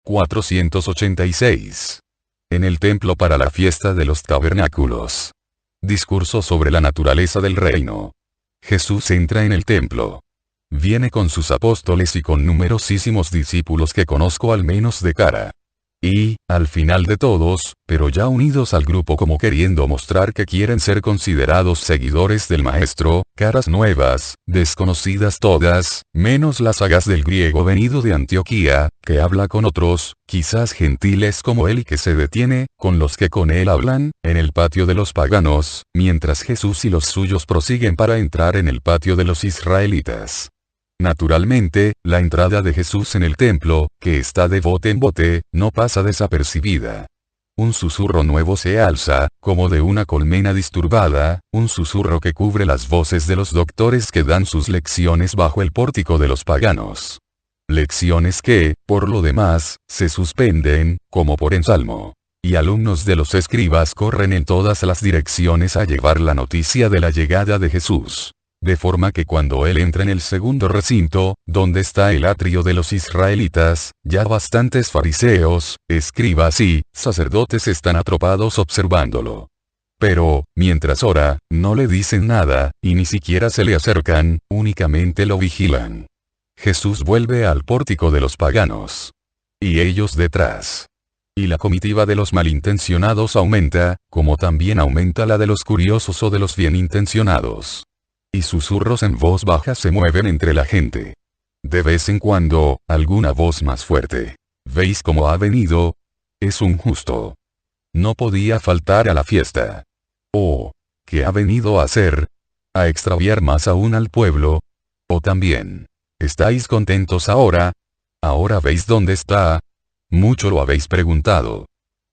486. En el templo para la fiesta de los tabernáculos. Discurso sobre la naturaleza del reino. Jesús entra en el templo. Viene con sus apóstoles y con numerosísimos discípulos que conozco al menos de cara. Y, al final de todos, pero ya unidos al grupo como queriendo mostrar que quieren ser considerados seguidores del Maestro, caras nuevas, desconocidas todas, menos las sagas del griego venido de Antioquía, que habla con otros, quizás gentiles como él y que se detiene, con los que con él hablan, en el patio de los paganos, mientras Jesús y los suyos prosiguen para entrar en el patio de los israelitas. Naturalmente, la entrada de Jesús en el templo, que está de bote en bote, no pasa desapercibida. Un susurro nuevo se alza, como de una colmena disturbada, un susurro que cubre las voces de los doctores que dan sus lecciones bajo el pórtico de los paganos. Lecciones que, por lo demás, se suspenden, como por ensalmo. Y alumnos de los escribas corren en todas las direcciones a llevar la noticia de la llegada de Jesús. De forma que cuando él entra en el segundo recinto, donde está el atrio de los israelitas, ya bastantes fariseos, escribas y sacerdotes están atropados observándolo. Pero, mientras ora, no le dicen nada, y ni siquiera se le acercan, únicamente lo vigilan. Jesús vuelve al pórtico de los paganos. Y ellos detrás. Y la comitiva de los malintencionados aumenta, como también aumenta la de los curiosos o de los bienintencionados. Y susurros en voz baja se mueven entre la gente. De vez en cuando, alguna voz más fuerte. ¿Veis cómo ha venido? Es un justo. No podía faltar a la fiesta. ¿O qué ha venido a hacer? ¿A extraviar más aún al pueblo? ¿O también, estáis contentos ahora? ¿Ahora veis dónde está? Mucho lo habéis preguntado.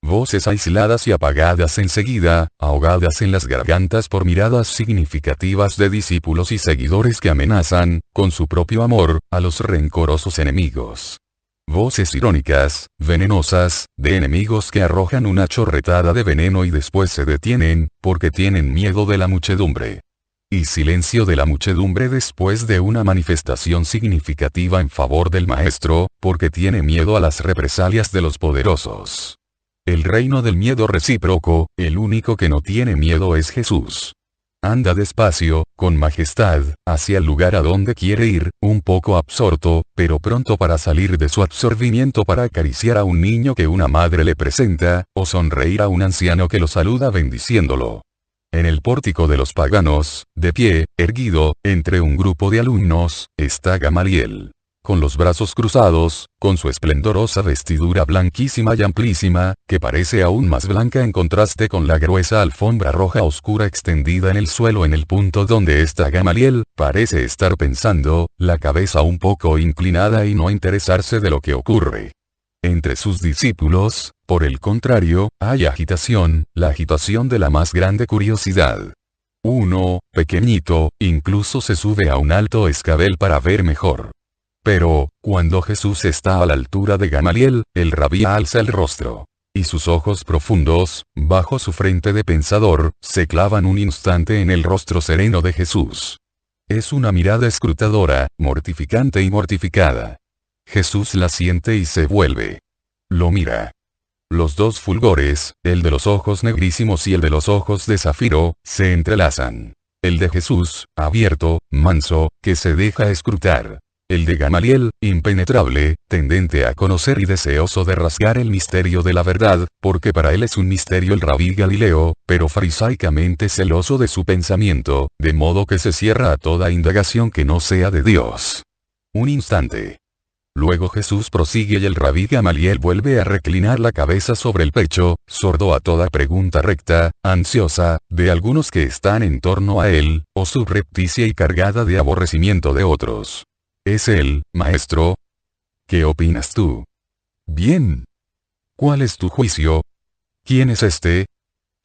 Voces aisladas y apagadas enseguida, ahogadas en las gargantas por miradas significativas de discípulos y seguidores que amenazan, con su propio amor, a los rencorosos enemigos. Voces irónicas, venenosas, de enemigos que arrojan una chorretada de veneno y después se detienen, porque tienen miedo de la muchedumbre. Y silencio de la muchedumbre después de una manifestación significativa en favor del Maestro, porque tiene miedo a las represalias de los poderosos. El reino del miedo recíproco, el único que no tiene miedo es Jesús. Anda despacio, con majestad, hacia el lugar a donde quiere ir, un poco absorto, pero pronto para salir de su absorbimiento para acariciar a un niño que una madre le presenta, o sonreír a un anciano que lo saluda bendiciéndolo. En el pórtico de los paganos, de pie, erguido, entre un grupo de alumnos, está Gamaliel. Con los brazos cruzados, con su esplendorosa vestidura blanquísima y amplísima, que parece aún más blanca en contraste con la gruesa alfombra roja oscura extendida en el suelo en el punto donde está Gamaliel, parece estar pensando, la cabeza un poco inclinada y no interesarse de lo que ocurre. Entre sus discípulos, por el contrario, hay agitación, la agitación de la más grande curiosidad. Uno, pequeñito, incluso se sube a un alto escabel para ver mejor. Pero, cuando Jesús está a la altura de Gamaliel, el rabí alza el rostro. Y sus ojos profundos, bajo su frente de pensador, se clavan un instante en el rostro sereno de Jesús. Es una mirada escrutadora, mortificante y mortificada. Jesús la siente y se vuelve. Lo mira. Los dos fulgores, el de los ojos negrísimos y el de los ojos de zafiro, se entrelazan. El de Jesús, abierto, manso, que se deja escrutar. El de Gamaliel, impenetrable, tendente a conocer y deseoso de rasgar el misterio de la verdad, porque para él es un misterio el rabí Galileo, pero farisaicamente celoso de su pensamiento, de modo que se cierra a toda indagación que no sea de Dios. Un instante. Luego Jesús prosigue y el rabí Gamaliel vuelve a reclinar la cabeza sobre el pecho, sordo a toda pregunta recta, ansiosa, de algunos que están en torno a él, o subrepticia y cargada de aborrecimiento de otros. ¿Es él, maestro? ¿Qué opinas tú? Bien. ¿Cuál es tu juicio? ¿Quién es este?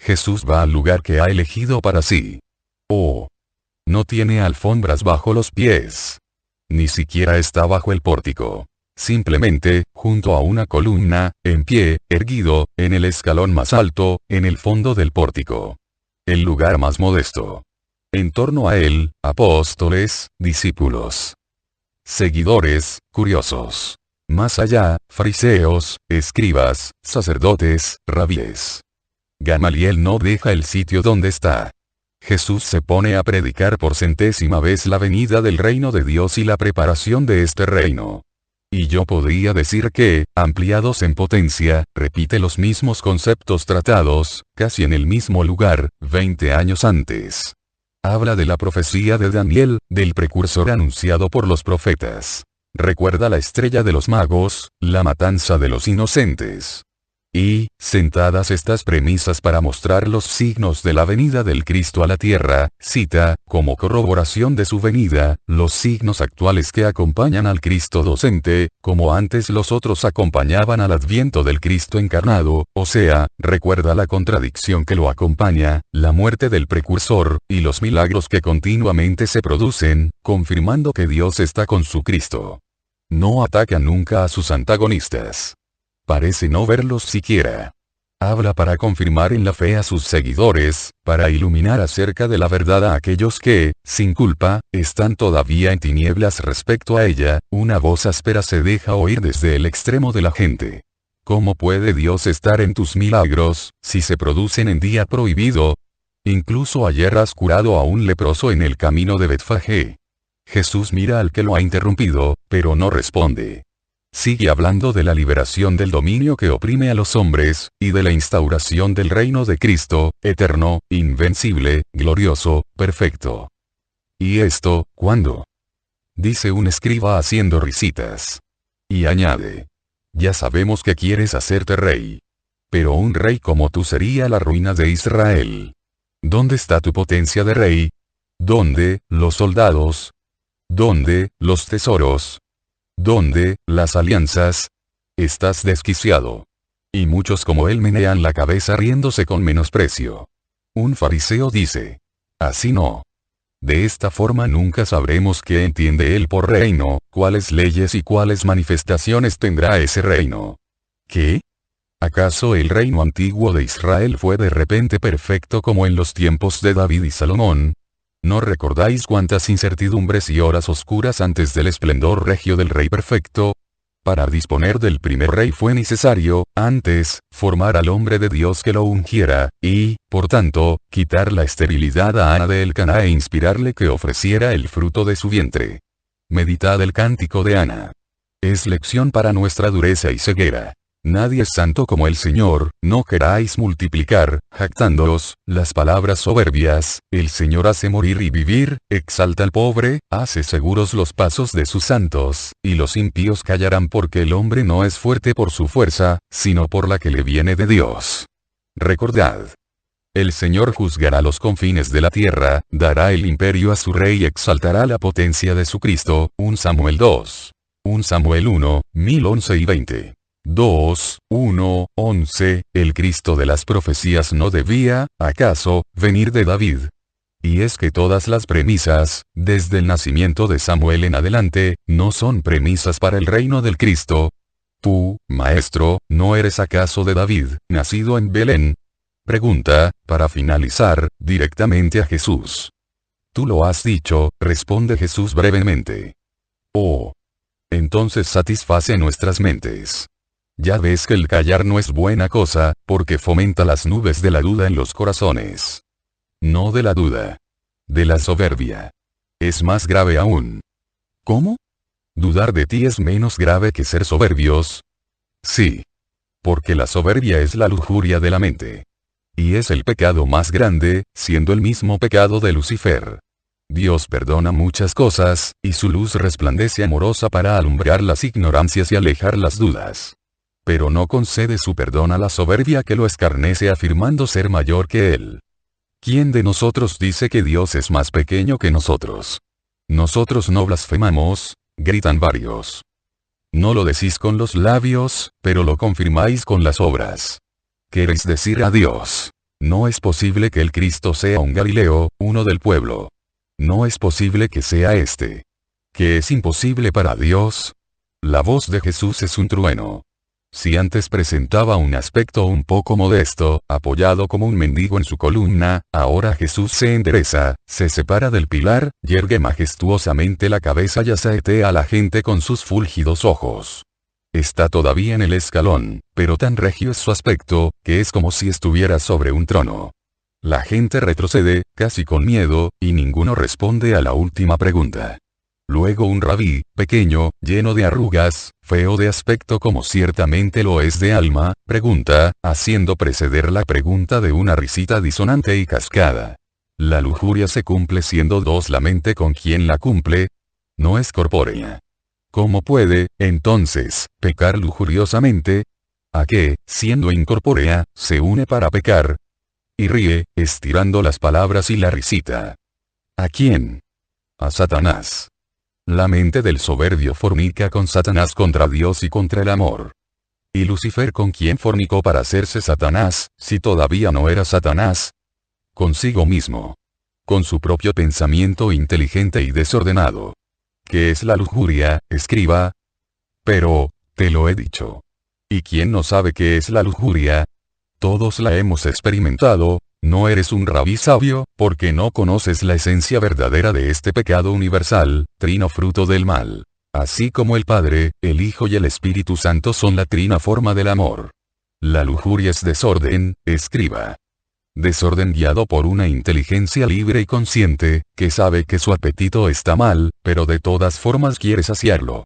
Jesús va al lugar que ha elegido para sí. Oh. No tiene alfombras bajo los pies. Ni siquiera está bajo el pórtico. Simplemente, junto a una columna, en pie, erguido, en el escalón más alto, en el fondo del pórtico. El lugar más modesto. En torno a él, apóstoles, discípulos. Seguidores, curiosos. Más allá, fariseos, escribas, sacerdotes, rabíes. Gamaliel no deja el sitio donde está. Jesús se pone a predicar por centésima vez la venida del reino de Dios y la preparación de este reino. Y yo podría decir que, ampliados en potencia, repite los mismos conceptos tratados, casi en el mismo lugar, 20 años antes. Habla de la profecía de Daniel, del precursor anunciado por los profetas. Recuerda la estrella de los magos, la matanza de los inocentes. Y, sentadas estas premisas para mostrar los signos de la venida del Cristo a la tierra, cita, como corroboración de su venida, los signos actuales que acompañan al Cristo docente, como antes los otros acompañaban al adviento del Cristo encarnado, o sea, recuerda la contradicción que lo acompaña, la muerte del precursor, y los milagros que continuamente se producen, confirmando que Dios está con su Cristo. No ataca nunca a sus antagonistas. Parece no verlos siquiera. Habla para confirmar en la fe a sus seguidores, para iluminar acerca de la verdad a aquellos que, sin culpa, están todavía en tinieblas respecto a ella. Una voz áspera se deja oír desde el extremo de la gente. ¿Cómo puede Dios estar en tus milagros, si se producen en día prohibido? Incluso ayer has curado a un leproso en el camino de Betfagé. Jesús mira al que lo ha interrumpido, pero no responde. Sigue hablando de la liberación del dominio que oprime a los hombres, y de la instauración del reino de Cristo, eterno, invencible, glorioso, perfecto. ¿Y esto, cuándo? Dice un escriba haciendo risitas. Y añade. Ya sabemos que quieres hacerte rey. Pero un rey como tú sería la ruina de Israel. ¿Dónde está tu potencia de rey? ¿Dónde, los soldados? ¿Dónde, los tesoros? ¿Dónde, las alianzas? Estás desquiciado. Y muchos como él menean la cabeza riéndose con menosprecio. Un fariseo dice. Así no. De esta forma nunca sabremos qué entiende él por reino, cuáles leyes y cuáles manifestaciones tendrá ese reino. ¿Qué? ¿Acaso el reino antiguo de Israel fue de repente perfecto como en los tiempos de David y Salomón? ¿No recordáis cuántas incertidumbres y horas oscuras antes del esplendor regio del Rey perfecto? Para disponer del primer rey fue necesario, antes, formar al hombre de Dios que lo ungiera, y, por tanto, quitar la esterilidad a Ana de Elcaná e inspirarle que ofreciera el fruto de su vientre. Meditad el cántico de Ana. Es lección para nuestra dureza y ceguera. Nadie es santo como el Señor, no queráis multiplicar, jactándoos, las palabras soberbias. El Señor hace morir y vivir, exalta al pobre, hace seguros los pasos de sus santos, y los impíos callarán porque el hombre no es fuerte por su fuerza, sino por la que le viene de Dios. Recordad. El Señor juzgará los confines de la tierra, dará el imperio a su rey y exaltará la potencia de su Cristo. 1 Samuel 2. 1 Samuel 1, 1011 y 20. 2, 1, 11, el Cristo de las profecías no debía, ¿acaso, venir de David? Y es que todas las premisas, desde el nacimiento de Samuel en adelante, no son premisas para el reino del Cristo. Tú, maestro, ¿no eres acaso de David, nacido en Belén? Pregunta, para finalizar, directamente a Jesús. Tú lo has dicho, responde Jesús brevemente. Oh. Entonces satisface nuestras mentes. Ya ves que el callar no es buena cosa, porque fomenta las nubes de la duda en los corazones. No de la duda. De la soberbia. Es más grave aún. ¿Cómo? ¿Dudar de ti es menos grave que ser soberbios? Sí. Porque la soberbia es la lujuria de la mente. Y es el pecado más grande, siendo el mismo pecado de Lucifer. Dios perdona muchas cosas, y su luz resplandece amorosa para alumbrar las ignorancias y alejar las dudas. Pero no concede su perdón a la soberbia que lo escarnece afirmando ser mayor que él. ¿Quién de nosotros dice que Dios es más pequeño que nosotros? Nosotros no blasfemamos, gritan varios. No lo decís con los labios, pero lo confirmáis con las obras. ¿Queréis decir a Dios? No es posible que el Cristo sea un Galileo, uno del pueblo. No es posible que sea este. ¿Qué es imposible para Dios? La voz de Jesús es un trueno. Si antes presentaba un aspecto un poco modesto, apoyado como un mendigo en su columna, ahora Jesús se endereza, se separa del pilar, yergue majestuosamente la cabeza y saetea a la gente con sus fúlgidos ojos. Está todavía en el escalón, pero tan regio es su aspecto, que es como si estuviera sobre un trono. La gente retrocede, casi con miedo, y ninguno responde a la última pregunta. Luego un rabí, pequeño, lleno de arrugas, feo de aspecto como ciertamente lo es de alma, pregunta, haciendo preceder la pregunta de una risita disonante y cascada. La lujuria se cumple siendo dos la mente con quien la cumple. No es corpórea. ¿Cómo puede, entonces, pecar lujuriosamente? ¿A qué, siendo incorpórea, se une para pecar? Y ríe, estirando las palabras y la risita. ¿A quién? A Satanás. La mente del soberbio fornica con Satanás contra Dios y contra el amor. ¿Y Lucifer con quién fornicó para hacerse Satanás, si todavía no era Satanás? Consigo mismo. Con su propio pensamiento inteligente y desordenado. ¿Qué es la lujuria, escriba? Pero, te lo he dicho. ¿Y quién no sabe qué es la lujuria? Todos la hemos experimentado. No eres un rabí sabio, porque no conoces la esencia verdadera de este pecado universal, trino fruto del mal. Así como el Padre, el Hijo y el Espíritu Santo son la trina forma del amor. La lujuria es desorden, escriba. Desorden guiado por una inteligencia libre y consciente, que sabe que su apetito está mal, pero de todas formas quiere saciarlo.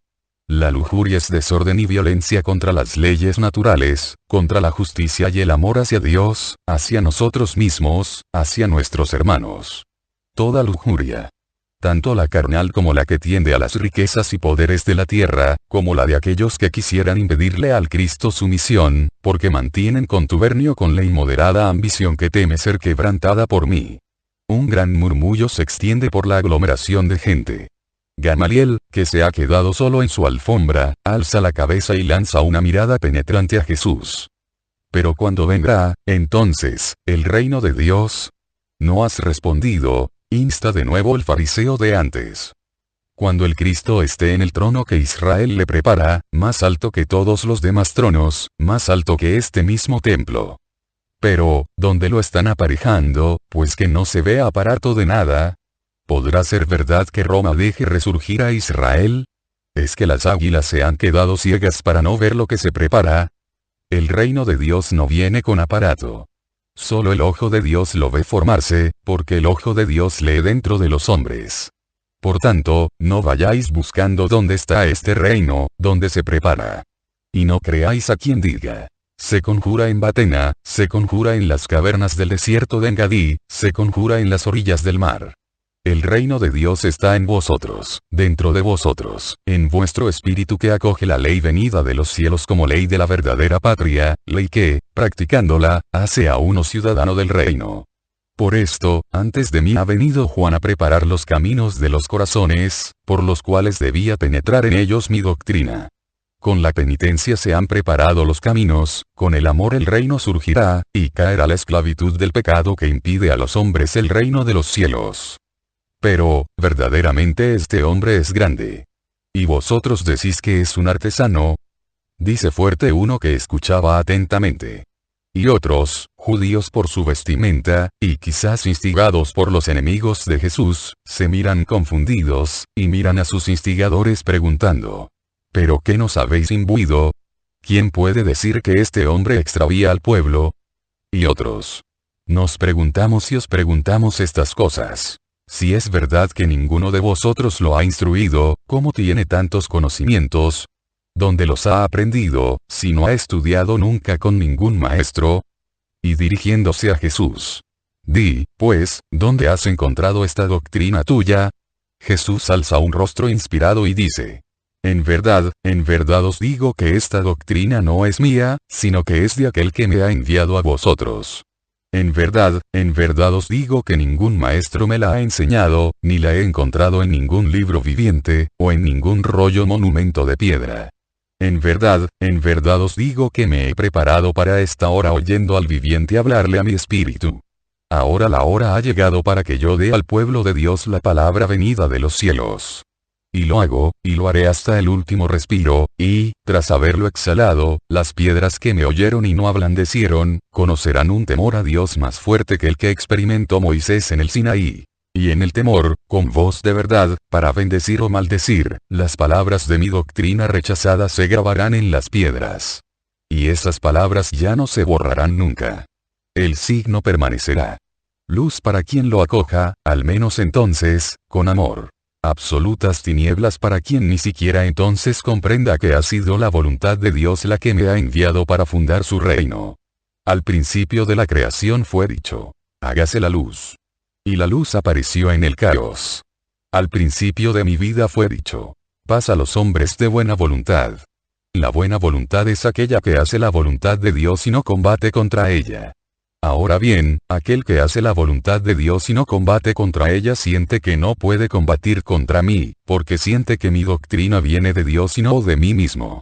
La lujuria es desorden y violencia contra las leyes naturales, contra la justicia y el amor hacia Dios, hacia nosotros mismos, hacia nuestros hermanos. Toda lujuria. Tanto la carnal como la que tiende a las riquezas y poderes de la tierra, como la de aquellos que quisieran impedirle al Cristo su misión, porque mantienen contubernio con la inmoderada ambición que teme ser quebrantada por mí. Un gran murmullo se extiende por la aglomeración de gente. Gamaliel, que se ha quedado solo en su alfombra, alza la cabeza y lanza una mirada penetrante a Jesús. Pero cuando vendrá, entonces, el reino de Dios? ¿No has respondido? Insta de nuevo el fariseo de antes. Cuando el Cristo esté en el trono que Israel le prepara, más alto que todos los demás tronos, más alto que este mismo templo. Pero, ¿dónde lo están aparejando, pues que no se ve aparato de nada? ¿Podrá ser verdad que Roma deje resurgir a Israel? ¿Es que las águilas se han quedado ciegas para no ver lo que se prepara? El reino de Dios no viene con aparato. Solo el ojo de Dios lo ve formarse, porque el ojo de Dios lee dentro de los hombres. Por tanto, no vayáis buscando dónde está este reino, donde se prepara. Y no creáis a quien diga. Se conjura en Batena, se conjura en las cavernas del desierto de Engadí, se conjura en las orillas del mar. El reino de Dios está en vosotros, dentro de vosotros, en vuestro espíritu que acoge la ley venida de los cielos como ley de la verdadera patria, ley que, practicándola, hace a uno ciudadano del reino. Por esto, antes de mí ha venido Juan a preparar los caminos de los corazones, por los cuales debía penetrar en ellos mi doctrina. Con la penitencia se han preparado los caminos, con el amor el reino surgirá, y caerá la esclavitud del pecado que impide a los hombres el reino de los cielos. Pero, verdaderamente este hombre es grande. ¿Y vosotros decís que es un artesano? Dice fuerte uno que escuchaba atentamente. Y otros, judíos por su vestimenta, y quizás instigados por los enemigos de Jesús, se miran confundidos, y miran a sus instigadores preguntando. ¿Pero qué nos habéis imbuido? ¿Quién puede decir que este hombre extravía al pueblo? Y otros. Nos preguntamos y os preguntamos estas cosas. Si es verdad que ninguno de vosotros lo ha instruido, ¿cómo tiene tantos conocimientos? ¿Dónde los ha aprendido, si no ha estudiado nunca con ningún maestro? Y dirigiéndose a Jesús. Di, pues, ¿dónde has encontrado esta doctrina tuya? Jesús alza un rostro inspirado y dice. En verdad os digo que esta doctrina no es mía, sino que es de aquel que me ha enviado a vosotros. En verdad os digo que ningún maestro me la ha enseñado, ni la he encontrado en ningún libro viviente, o en ningún rollo monumento de piedra. En verdad os digo que me he preparado para esta hora oyendo al viviente hablarle a mi espíritu. Ahora la hora ha llegado para que yo dé al pueblo de Dios la palabra venida de los cielos. Y lo hago, y lo haré hasta el último respiro, y, tras haberlo exhalado, las piedras que me oyeron y no ablandecieron, conocerán un temor a Dios más fuerte que el que experimentó Moisés en el Sinaí. Y en el temor, con voz de verdad, para bendecir o maldecir, las palabras de mi doctrina rechazada se grabarán en las piedras. Y esas palabras ya no se borrarán nunca. El signo permanecerá. Luz para quien lo acoja, al menos entonces, con amor. Absolutas tinieblas para quien ni siquiera entonces comprenda que ha sido la voluntad de Dios la que me ha enviado para fundar su reino. Al principio de la creación fue dicho: hágase la luz. Y la luz apareció en el caos. Al principio de mi vida fue dicho: paz a los hombres de buena voluntad. La buena voluntad es aquella que hace la voluntad de Dios y no combate contra ella. Ahora bien, aquel que hace la voluntad de Dios y no combate contra ella siente que no puede combatir contra mí, porque siente que mi doctrina viene de Dios y no de mí mismo.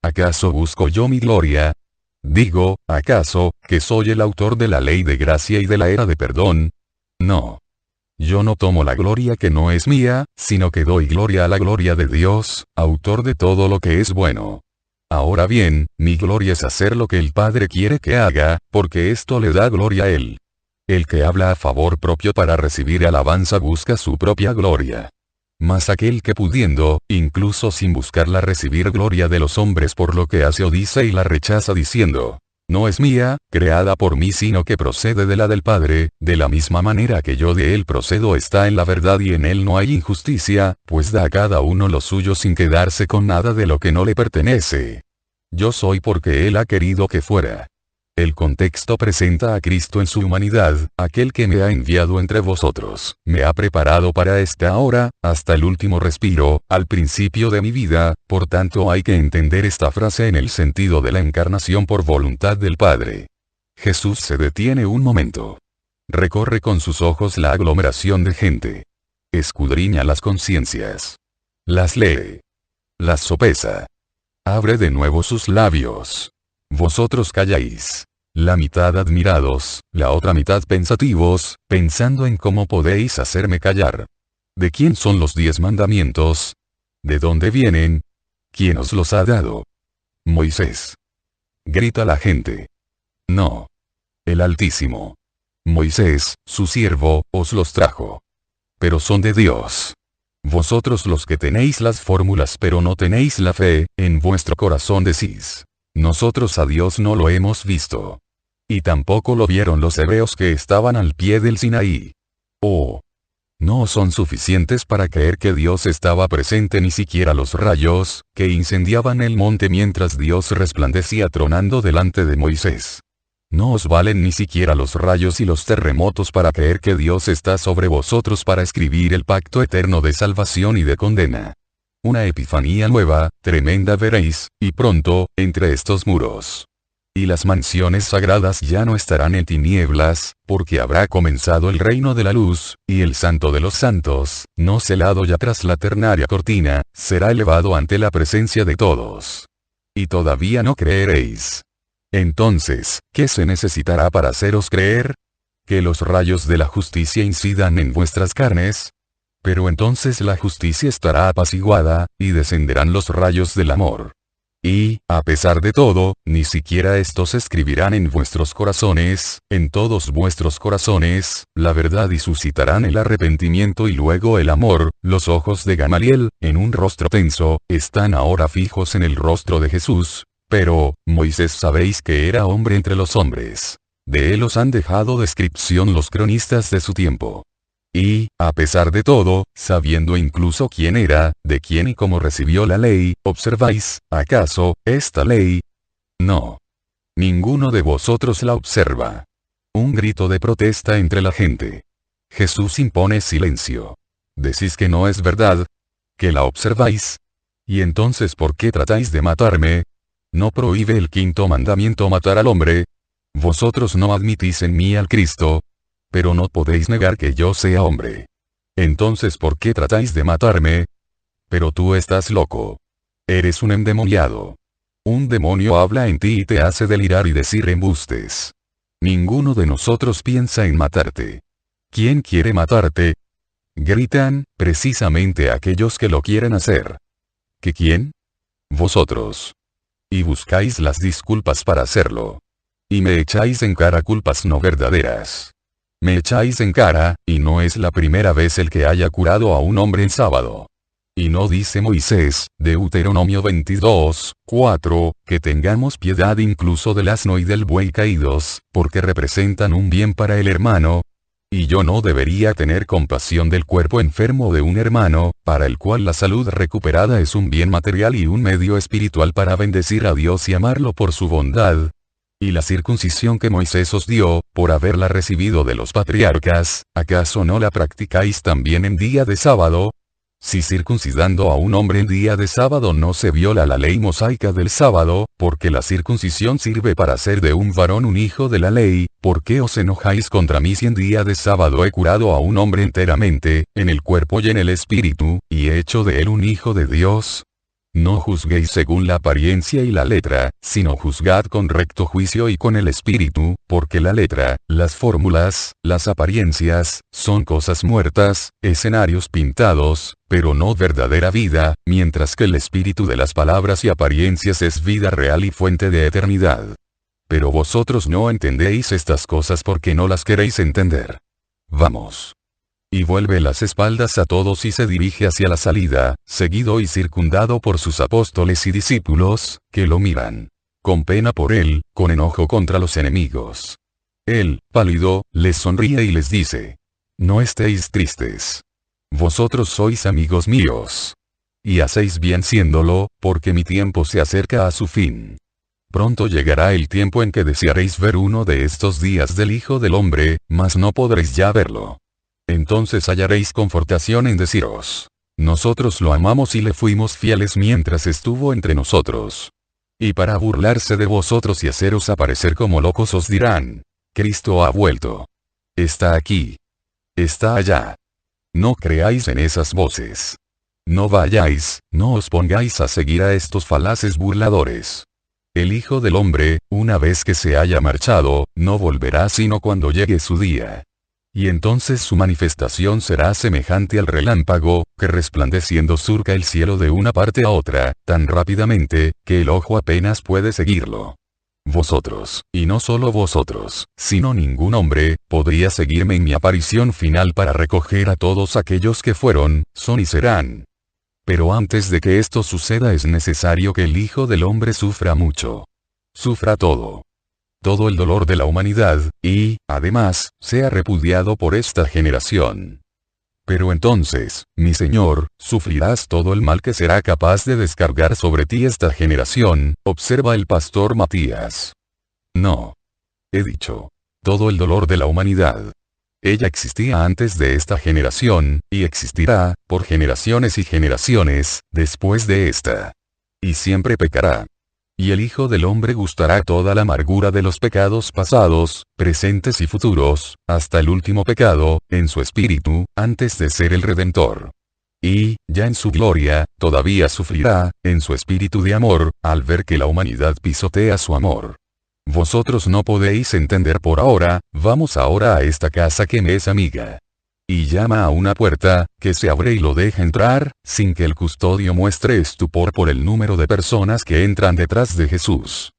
¿Acaso busco yo mi gloria? Digo, ¿acaso, que soy el autor de la ley de gracia y de la era de perdón? No. Yo no tomo la gloria que no es mía, sino que doy gloria a la gloria de Dios, autor de todo lo que es bueno. Ahora bien, mi gloria es hacer lo que el Padre quiere que haga, porque esto le da gloria a Él. El que habla a favor propio para recibir alabanza busca su propia gloria. Mas aquel que pudiendo, incluso sin buscarla recibir gloria de los hombres por lo que hace o dice y la rechaza diciendo: no es mía, creada por mí sino que procede de la del Padre, de la misma manera que yo de Él procedo está en la verdad y en Él no hay injusticia, pues da a cada uno lo suyo sin quedarse con nada de lo que no le pertenece. Yo soy porque Él ha querido que fuera. El contexto presenta a Cristo en su humanidad, aquel que me ha enviado entre vosotros, me ha preparado para esta hora, hasta el último respiro, al principio de mi vida, por tanto hay que entender esta frase en el sentido de la encarnación por voluntad del Padre. Jesús se detiene un momento. Recorre con sus ojos la aglomeración de gente. Escudriña las conciencias. Las lee. Las sopesa. Abre de nuevo sus labios. Vosotros calláis. La mitad admirados, la otra mitad pensativos, pensando en cómo podéis hacerme callar. ¿De quién son los 10 mandamientos? ¿De dónde vienen? ¿Quién os los ha dado? Moisés. Grita la gente. No. El Altísimo. Moisés, su siervo, os los trajo. Pero son de Dios. Vosotros los que tenéis las fórmulas pero no tenéis la fe, en vuestro corazón decís: nosotros a Dios no lo hemos visto. Y tampoco lo vieron los hebreos que estaban al pie del Sinaí. Oh. No son suficientes para creer que Dios estaba presente ni siquiera los rayos, que incendiaban el monte mientras Dios resplandecía tronando delante de Moisés. No os valen ni siquiera los rayos y los terremotos para creer que Dios está sobre vosotros para escribir el pacto eterno de salvación y de condena. Una epifanía nueva, tremenda veréis, y pronto, entre estos muros. Y las mansiones sagradas ya no estarán en tinieblas, porque habrá comenzado el reino de la luz, y el Santo de los Santos, no celado ya tras la ternaria cortina, será elevado ante la presencia de todos. Y todavía no creeréis. Entonces, ¿qué se necesitará para haceros creer? ¿Que los rayos de la justicia incidan en vuestras carnes? Pero entonces la justicia estará apaciguada, y descenderán los rayos del amor. Y, a pesar de todo, ni siquiera estos escribirán en vuestros corazones, en todos vuestros corazones, la verdad y suscitarán el arrepentimiento y luego el amor. Los ojos de Gamaliel, en un rostro tenso, están ahora fijos en el rostro de Jesús. Pero, Moisés sabéis que era hombre entre los hombres. De él os han dejado descripción los cronistas de su tiempo. Y, a pesar de todo, sabiendo incluso quién era, de quién y cómo recibió la ley, ¿observáis, acaso, esta ley? No. Ninguno de vosotros la observa. Un grito de protesta entre la gente. Jesús impone silencio. ¿Decís que no es verdad? ¿Que la observáis? ¿Y entonces por qué tratáis de matarme? ¿No prohíbe el 5º mandamiento matar al hombre? Vosotros no admitís en mí al Cristo. Pero no podéis negar que yo sea hombre. Entonces ¿por qué tratáis de matarme? Pero tú estás loco. Eres un endemoniado. Un demonio habla en ti y te hace delirar y decir embustes. Ninguno de nosotros piensa en matarte. ¿Quién quiere matarte? Gritan, precisamente aquellos que lo quieren hacer. ¿Que quién? Vosotros. Y buscáis las disculpas para hacerlo. Y me echáis en cara culpas no verdaderas. Me echáis en cara, y no es la primera vez el que haya curado a un hombre en sábado. Y no dice Moisés, Deuteronomio 22, 4, que tengamos piedad incluso del asno y del buey caídos, porque representan un bien para el hermano. Y yo no debería tener compasión del cuerpo enfermo de un hermano, para el cual la salud recuperada es un bien material y un medio espiritual para bendecir a Dios y amarlo por su bondad. Y la circuncisión que Moisés os dio, por haberla recibido de los patriarcas, ¿acaso no la practicáis también en día de sábado? Si circuncidando a un hombre en día de sábado no se viola la ley mosaica del sábado, porque la circuncisión sirve para hacer de un varón un hijo de la ley, ¿por qué os enojáis contra mí si en día de sábado he curado a un hombre enteramente, en el cuerpo y en el espíritu, y he hecho de él un hijo de Dios? No juzguéis según la apariencia y la letra, sino juzgad con recto juicio y con el espíritu, porque la letra, las fórmulas, las apariencias, son cosas muertas, escenarios pintados, pero no verdadera vida, mientras que el espíritu de las palabras y apariencias es vida real y fuente de eternidad. Pero vosotros no entendéis estas cosas porque no las queréis entender. Vamos. Y vuelve las espaldas a todos y se dirige hacia la salida, seguido y circundado por sus apóstoles y discípulos, que lo miran. Con pena por él, con enojo contra los enemigos. Él, pálido, les sonríe y les dice: no estéis tristes. Vosotros sois amigos míos. Y hacéis bien siéndolo, porque mi tiempo se acerca a su fin. Pronto llegará el tiempo en que desearéis ver uno de estos días del Hijo del Hombre, mas no podréis ya verlo. Entonces hallaréis confortación en deciros: nosotros lo amamos y le fuimos fieles mientras estuvo entre nosotros. Y para burlarse de vosotros y haceros aparecer como locos os dirán: Cristo ha vuelto. Está aquí. Está allá. No creáis en esas voces. No vayáis, no os pongáis a seguir a estos falaces burladores. El Hijo del Hombre, una vez que se haya marchado, no volverá sino cuando llegue su día. Y entonces su manifestación será semejante al relámpago, que resplandeciendo surca el cielo de una parte a otra, tan rápidamente, que el ojo apenas puede seguirlo. Vosotros, y no solo vosotros, sino ningún hombre, podría seguirme en mi aparición final para recoger a todos aquellos que fueron, son y serán. Pero antes de que esto suceda es necesario que el Hijo del Hombre sufra mucho. Sufra todo el dolor de la humanidad, y, además, sea repudiado por esta generación. Pero entonces, mi Señor, sufrirás todo el mal que será capaz de descargar sobre ti esta generación, observa el pastor Matías. No. He dicho. Todo el dolor de la humanidad. Ella existía antes de esta generación, y existirá, por generaciones y generaciones, después de esta. Y siempre pecará. Y el Hijo del Hombre gustará toda la amargura de los pecados pasados, presentes y futuros, hasta el último pecado, en su espíritu, antes de ser el Redentor. Y, ya en su gloria, todavía sufrirá, en su espíritu de amor, al ver que la humanidad pisotea su amor. Vosotros no podéis entender por ahora, vamos ahora a esta casa que me es amiga. Y llama a una puerta, que se abre y lo deja entrar, sin que el custodio muestre estupor por el número de personas que entran detrás de Jesús.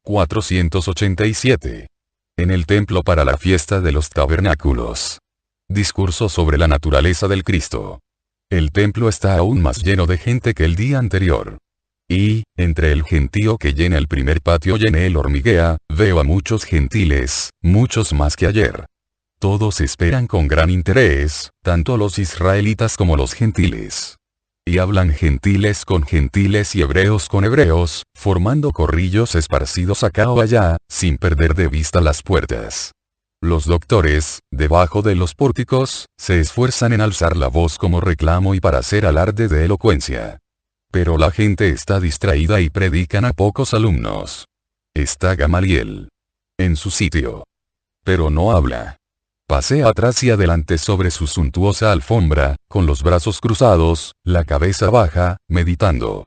487. En el templo para la fiesta de los tabernáculos. Discurso sobre la naturaleza del Cristo. El templo está aún más lleno de gente que el día anterior. Y, entre el gentío que llena el primer patio y en él hormiguea, veo a muchos gentiles, muchos más que ayer. Todos esperan con gran interés, tanto los israelitas como los gentiles. Y hablan gentiles con gentiles y hebreos con hebreos, formando corrillos esparcidos acá o allá, sin perder de vista las puertas. Los doctores, debajo de los pórticos, se esfuerzan en alzar la voz como reclamo y para hacer alarde de elocuencia. Pero la gente está distraída y predican a pocos alumnos. Está Gamaliel en su sitio. Pero no habla. Pasea atrás y adelante sobre su suntuosa alfombra, con los brazos cruzados, la cabeza baja, meditando.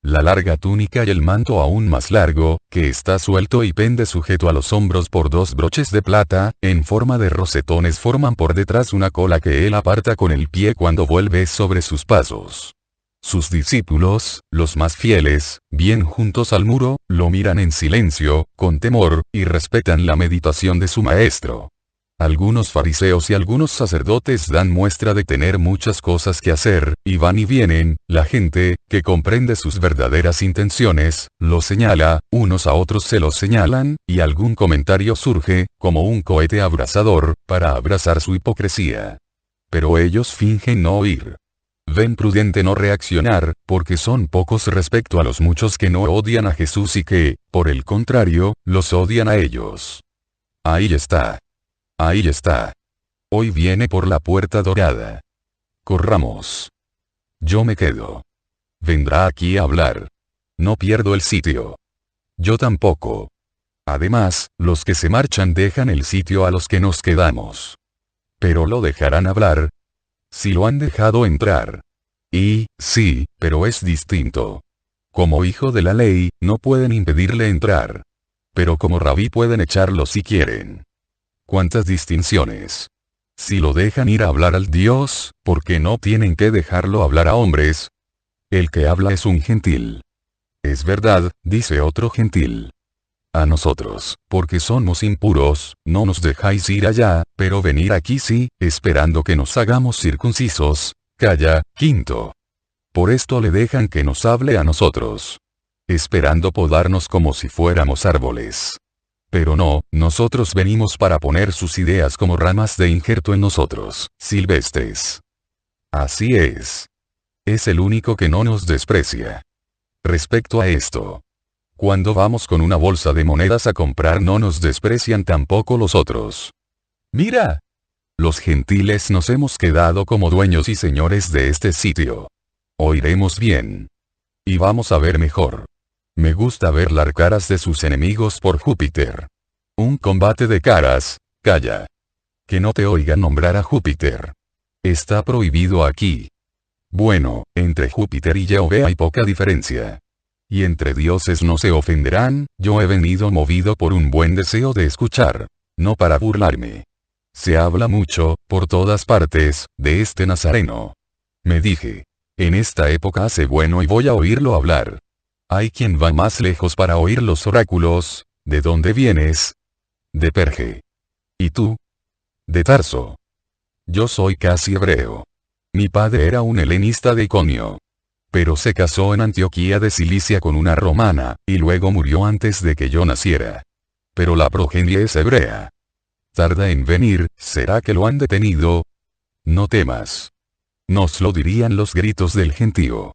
La larga túnica y el manto aún más largo, que está suelto y pende sujeto a los hombros por dos broches de plata, en forma de rosetones forman por detrás una cola que él aparta con el pie cuando vuelve sobre sus pasos. Sus discípulos, los más fieles, bien juntos al muro, lo miran en silencio, con temor, y respetan la meditación de su maestro. Algunos fariseos y algunos sacerdotes dan muestra de tener muchas cosas que hacer, y van y vienen. La gente, que comprende sus verdaderas intenciones, los señala, unos a otros se los señalan, y algún comentario surge, como un cohete abrasador, para abrazar su hipocresía. Pero ellos fingen no oír. Ven prudente no reaccionar, porque son pocos respecto a los muchos que no odian a Jesús y que, por el contrario, los odian a ellos. Ahí está. Ahí está. Hoy viene por la puerta dorada. Corramos. Yo me quedo. Vendrá aquí a hablar. No pierdo el sitio. Yo tampoco. Además, los que se marchan dejan el sitio a los que nos quedamos. Pero lo dejarán hablar. Si lo han dejado entrar. Y, sí, pero es distinto. Como hijo de la ley, no pueden impedirle entrar. Pero como rabí pueden echarlo si quieren. ¿Cuántas distinciones? Si lo dejan ir a hablar al Dios, ¿por qué no tienen que dejarlo hablar a hombres? El que habla es un gentil. Es verdad, dice otro gentil. A nosotros, porque somos impuros, no nos dejáis ir allá, pero venir aquí sí, esperando que nos hagamos circuncisos. Calla, quinto. Por esto le dejan que nos hable a nosotros. Esperando podarnos como si fuéramos árboles. Pero no, nosotros venimos para poner sus ideas como ramas de injerto en nosotros, silvestres. Así es. Es el único que no nos desprecia. Respecto a esto. Cuando vamos con una bolsa de monedas a comprar no nos desprecian tampoco los otros. Mira. Los gentiles nos hemos quedado como dueños y señores de este sitio. Oiremos bien. Y vamos a ver mejor. Me gusta ver las caras de sus enemigos por Júpiter. Un combate de caras, calla. Que no te oiga nombrar a Júpiter. Está prohibido aquí. Bueno, entre Júpiter y Jehová hay poca diferencia. Y entre dioses no se ofenderán, yo he venido movido por un buen deseo de escuchar. No para burlarme. Se habla mucho, por todas partes, de este Nazareno. Me dije. En esta época hace bueno y voy a oírlo hablar. Hay quien va más lejos para oír los oráculos. ¿De dónde vienes? De Perge. ¿Y tú? De Tarso. Yo soy casi hebreo. Mi padre era un helenista de Iconio. Pero se casó en Antioquía de Cilicia con una romana, y luego murió antes de que yo naciera. Pero la progenie es hebrea. Tarda en venir, ¿será que lo han detenido? No temas. Nos lo dirían los gritos del gentío.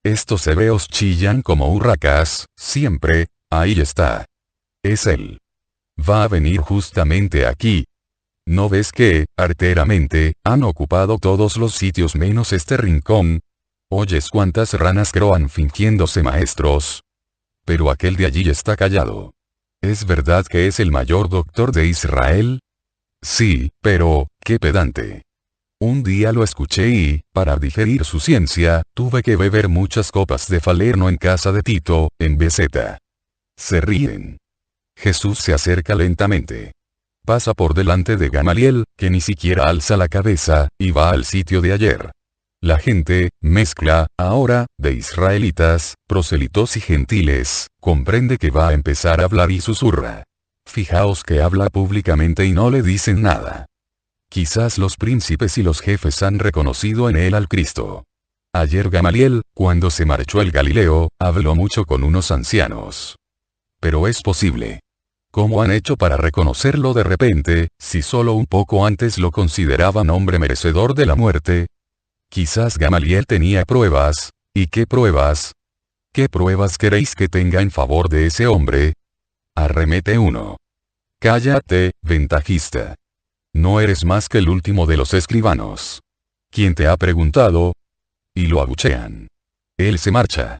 Estos hebreos chillan como urracas, siempre. Ahí está. Es él. Va a venir justamente aquí. ¿No ves que, arteramente, han ocupado todos los sitios menos este rincón? ¿Oyes cuántas ranas croan fingiéndose maestros? Pero aquel de allí está callado. ¿Es verdad que es el mayor doctor de Israel? Sí, pero, qué pedante. Un día lo escuché y, para digerir su ciencia, tuve que beber muchas copas de Falerno en casa de Tito, en Beseta. Se ríen. Jesús se acerca lentamente. Pasa por delante de Gamaliel, que ni siquiera alza la cabeza, y va al sitio de ayer. La gente, mezcla, ahora, de israelitas, proselitos y gentiles, comprende que va a empezar a hablar y susurra. Fijaos que habla públicamente y no le dicen nada. Quizás los príncipes y los jefes han reconocido en él al Cristo. Ayer Gamaliel, cuando se marchó el Galileo, habló mucho con unos ancianos. Pero es posible. ¿Cómo han hecho para reconocerlo de repente, si solo un poco antes lo consideraban hombre merecedor de la muerte? Quizás Gamaliel tenía pruebas. ¿Y qué pruebas? ¿Qué pruebas queréis que tenga en favor de ese hombre? Arremete uno. Cállate, ventajista. No eres más que el último de los escribanos. ¿Quién te ha preguntado? Y lo abuchean. Él se marcha.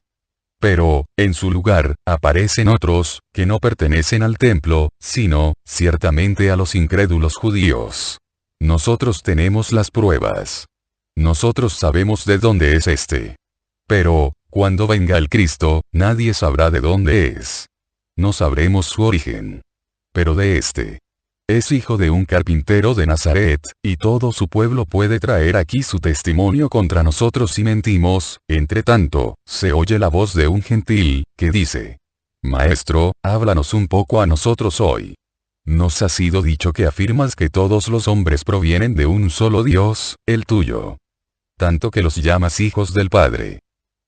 Pero, en su lugar, aparecen otros, que no pertenecen al templo, sino, ciertamente a los incrédulos judíos. Nosotros tenemos las pruebas. Nosotros sabemos de dónde es este. Pero, cuando venga el Cristo, nadie sabrá de dónde es. No sabremos su origen. Pero de este. Es hijo de un carpintero de Nazaret, y todo su pueblo puede traer aquí su testimonio contra nosotros si mentimos. Entre tanto, se oye la voz de un gentil, que dice: Maestro, háblanos un poco a nosotros hoy. Nos ha sido dicho que afirmas que todos los hombres provienen de un solo Dios, el tuyo. Tanto que los llamas hijos del Padre.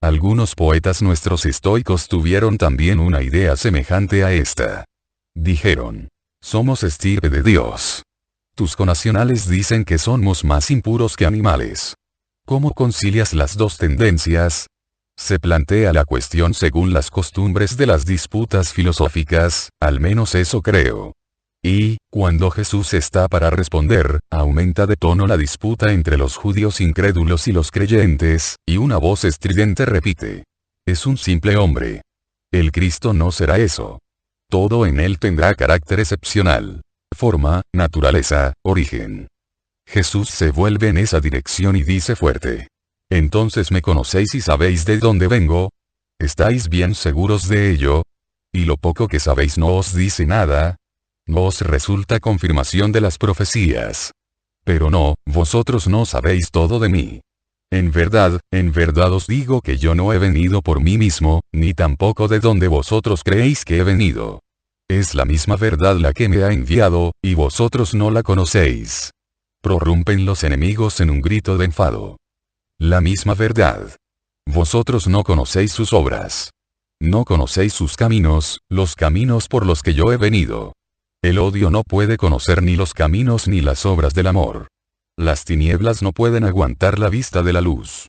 Algunos poetas nuestros estoicos tuvieron también una idea semejante a esta. Dijeron: somos estirpe de Dios. Tus connacionales dicen que somos más impuros que animales. ¿Cómo concilias las dos tendencias? Se plantea la cuestión según las costumbres de las disputas filosóficas, al menos eso creo. Y, cuando Jesús está para responder, aumenta de tono la disputa entre los judíos incrédulos y los creyentes, y una voz estridente repite: es un simple hombre. El Cristo no será eso. Todo en él tendrá carácter excepcional. Forma, naturaleza, origen. Jesús se vuelve en esa dirección y dice fuerte: entonces me conocéis y sabéis de dónde vengo. ¿Estáis bien seguros de ello? ¿Y lo poco que sabéis no os dice nada? ¿No os resulta confirmación de las profecías? Pero no, vosotros no sabéis todo de mí. En verdad os digo que yo no he venido por mí mismo, ni tampoco de donde vosotros creéis que he venido. Es la misma verdad la que me ha enviado, y vosotros no la conocéis. Prorrumpen los enemigos en un grito de enfado. La misma verdad. Vosotros no conocéis sus obras. No conocéis sus caminos, los caminos por los que yo he venido. El odio no puede conocer ni los caminos ni las obras del amor. Las tinieblas no pueden aguantar la vista de la luz.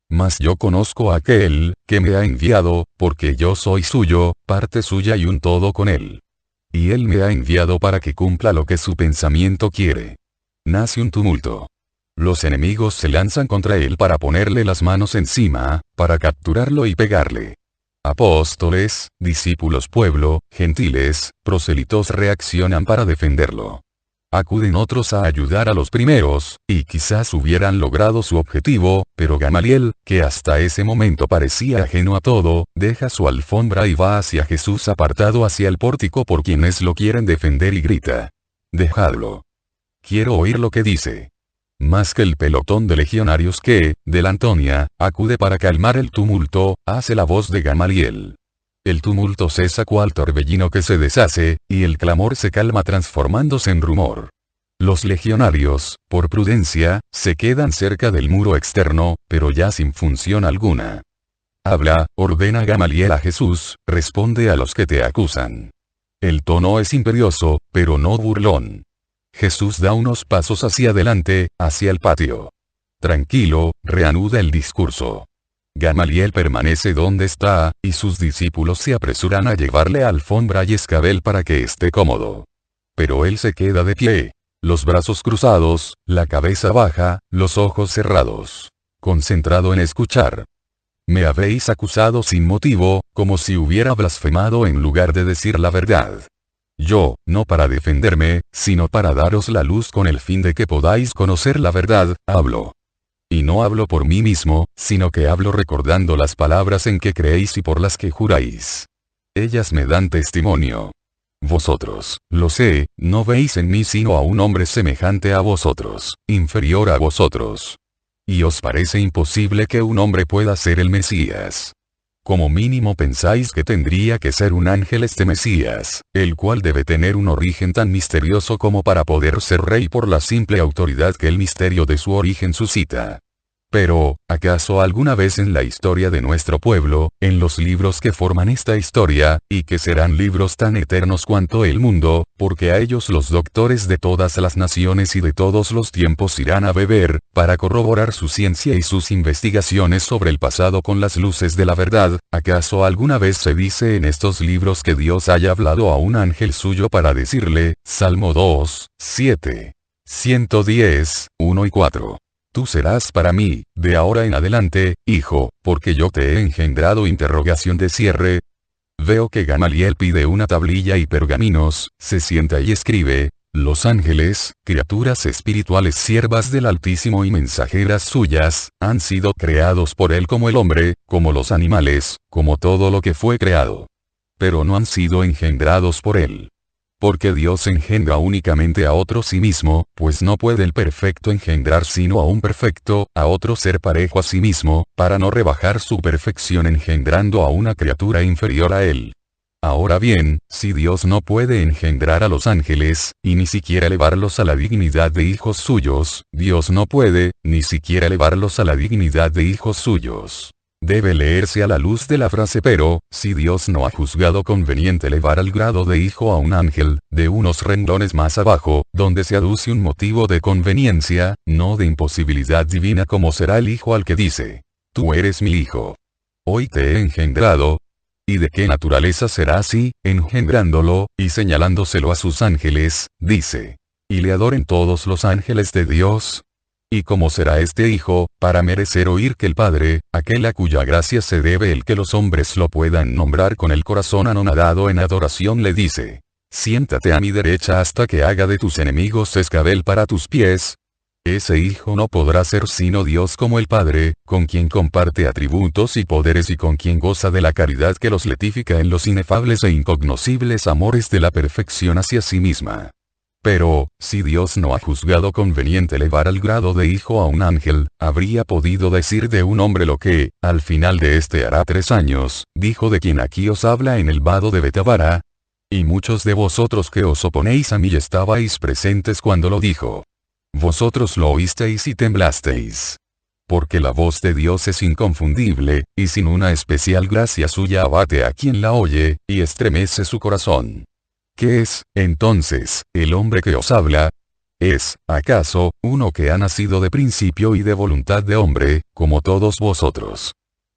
Mas yo conozco a aquel, que me ha enviado, porque yo soy suyo, parte suya y un todo con él. Y él me ha enviado para que cumpla lo que su pensamiento quiere. Nace un tumulto. Los enemigos se lanzan contra él para ponerle las manos encima, para capturarlo y pegarle. Apóstoles, discípulos, pueblo, gentiles, prosélitos reaccionan para defenderlo. Acuden otros a ayudar a los primeros, y quizás hubieran logrado su objetivo, pero Gamaliel, que hasta ese momento parecía ajeno a todo, deja su alfombra y va hacia Jesús apartado hacia el pórtico por quienes lo quieren defender y grita: dejadlo. Quiero oír lo que dice. Más que el pelotón de legionarios que, de la Antonia, acude para calmar el tumulto, hace la voz de Gamaliel. El tumulto cesa cual torbellino que se deshace, y el clamor se calma transformándose en rumor. Los legionarios, por prudencia, se quedan cerca del muro externo, pero ya sin función alguna. Habla, ordena Gamaliel a Jesús, responde a los que te acusan. El tono es imperioso, pero no burlón. Jesús da unos pasos hacia adelante, hacia el patio. Tranquilo, reanuda el discurso. Gamaliel permanece donde está, y sus discípulos se apresuran a llevarle alfombra y escabel para que esté cómodo. Pero él se queda de pie, los brazos cruzados, la cabeza baja, los ojos cerrados, concentrado en escuchar. Me habéis acusado sin motivo, como si hubiera blasfemado en lugar de decir la verdad. Yo, no para defenderme, sino para daros la luz con el fin de que podáis conocer la verdad, hablo. Y no hablo por mí mismo, sino que hablo recordando las palabras en que creéis y por las que juráis. Ellas me dan testimonio. Vosotros, lo sé, no veis en mí sino a un hombre semejante a vosotros, inferior a vosotros. Y os parece imposible que un hombre pueda ser el Mesías. Como mínimo pensáis que tendría que ser un ángel este Mesías, el cual debe tener un origen tan misterioso como para poder ser rey por la simple autoridad que el misterio de su origen suscita. Pero, ¿acaso alguna vez en la historia de nuestro pueblo, en los libros que forman esta historia, y que serán libros tan eternos cuanto el mundo, porque a ellos los doctores de todas las naciones y de todos los tiempos irán a beber, para corroborar su ciencia y sus investigaciones sobre el pasado con las luces de la verdad, ¿acaso alguna vez se dice en estos libros que Dios haya hablado a un ángel suyo para decirle, Salmo 2, 7, 110, 1 y 4? Tú serás para mí, de ahora en adelante, hijo, porque yo te he engendrado? Interrogación de cierre. Veo que Gamaliel pide una tablilla y pergaminos, se sienta y escribe: los ángeles, criaturas espirituales siervas del Altísimo y mensajeras suyas, han sido creados por él como el hombre, como los animales, como todo lo que fue creado. Pero no han sido engendrados por él. Porque Dios engendra únicamente a otro sí mismo, pues no puede el perfecto engendrar sino a un perfecto, a otro ser parejo a sí mismo, para no rebajar su perfección engendrando a una criatura inferior a él. Ahora bien, si Dios no puede engendrar a los ángeles, y ni siquiera elevarlos a la dignidad de hijos suyos, Dios no puede, ni siquiera elevarlos a la dignidad de hijos suyos. Debe leerse a la luz de la frase pero, si Dios no ha juzgado conveniente elevar al grado de hijo a un ángel, de unos renglones más abajo, donde se aduce un motivo de conveniencia, no de imposibilidad divina como será el hijo al que dice, tú eres mi hijo. Hoy te he engendrado. ¿Y de qué naturaleza será así, engendrándolo, y señalándoselo a sus ángeles, dice? Y le adoren todos los ángeles de Dios. ¿Y cómo será este hijo, para merecer oír que el Padre, aquel a cuya gracia se debe el que los hombres lo puedan nombrar con el corazón anonadado en adoración le dice, siéntate a mi derecha hasta que haga de tus enemigos escabel para tus pies? Ese hijo no podrá ser sino Dios como el Padre, con quien comparte atributos y poderes y con quien goza de la caridad que los letifica en los inefables e incognoscibles amores de la perfección hacia sí misma. Pero, si Dios no ha juzgado conveniente elevar al grado de hijo a un ángel, habría podido decir de un hombre lo que, al final de este hará 3 años, dijo de quien aquí os habla en el vado de Betábara. Y muchos de vosotros que os oponéis a mí estabais presentes cuando lo dijo. Vosotros lo oísteis y temblasteis. Porque la voz de Dios es inconfundible, y sin una especial gracia suya abate a quien la oye, y estremece su corazón. ¿Qué es, entonces, el hombre que os habla? ¿Es, acaso, uno que ha nacido de principio y de voluntad de hombre, como todos vosotros?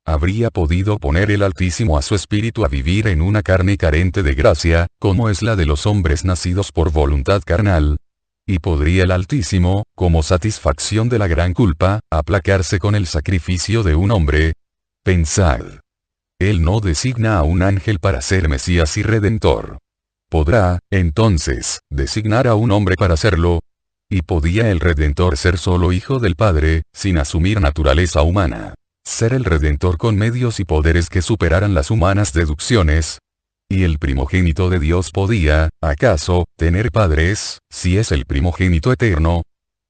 ¿Habría podido poner el Altísimo a su espíritu a vivir en una carne carente de gracia, como es la de los hombres nacidos por voluntad carnal? ¿Y podría el Altísimo, como satisfacción de la gran culpa, aplacarse con el sacrificio de un hombre? Pensad. Él no designa a un ángel para ser Mesías y Redentor. ¿Podrá, entonces, designar a un hombre para serlo? ¿Y podía el Redentor ser solo hijo del Padre, sin asumir naturaleza humana? ¿Ser el Redentor con medios y poderes que superaran las humanas deducciones? ¿Y el primogénito de Dios podía, acaso, tener padres, si es el primogénito eterno?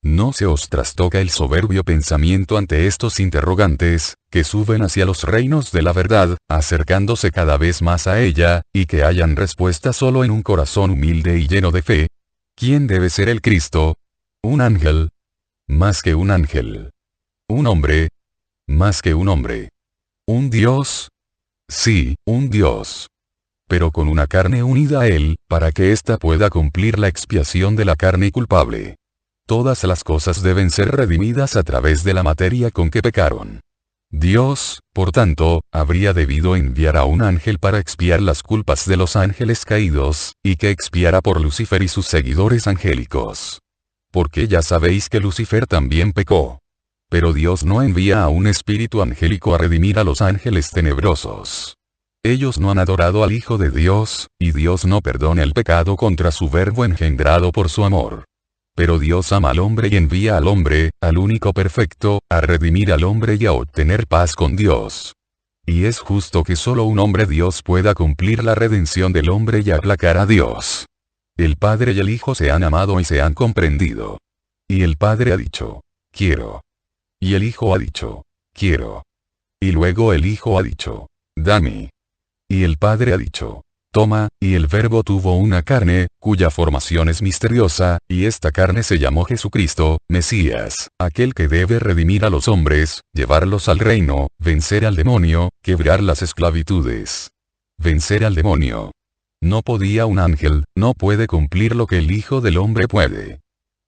¿No se os trastoca el soberbio pensamiento ante estos interrogantes, que suben hacia los reinos de la verdad, acercándose cada vez más a ella, y que hallan respuesta solo en un corazón humilde y lleno de fe? ¿Quién debe ser el Cristo? ¿Un ángel? Más que un ángel. ¿Un hombre? Más que un hombre. ¿Un Dios? Sí, un Dios. Pero con una carne unida a él, para que ésta pueda cumplir la expiación de la carne culpable. Todas las cosas deben ser redimidas a través de la materia con que pecaron. Dios, por tanto, habría debido enviar a un ángel para expiar las culpas de los ángeles caídos, y que expiara por Lucifer y sus seguidores angélicos. Porque ya sabéis que Lucifer también pecó. Pero Dios no envía a un espíritu angélico a redimir a los ángeles tenebrosos. Ellos no han adorado al Hijo de Dios, y Dios no perdona el pecado contra su Verbo engendrado por su amor. Pero Dios ama al hombre y envía al hombre, al único perfecto, a redimir al hombre y a obtener paz con Dios. Y es justo que solo un hombre Dios pueda cumplir la redención del hombre y aplacar a Dios. El Padre y el Hijo se han amado y se han comprendido. Y el Padre ha dicho, quiero. Y el Hijo ha dicho, quiero. Y luego el Hijo ha dicho, dame. Y el Padre ha dicho, toma, y el Verbo tuvo una carne, cuya formación es misteriosa, y esta carne se llamó Jesucristo, Mesías, aquel que debe redimir a los hombres, llevarlos al reino, vencer al demonio, quebrar las esclavitudes. Vencer al demonio. No podía un ángel, no puede cumplir lo que el Hijo del Hombre puede.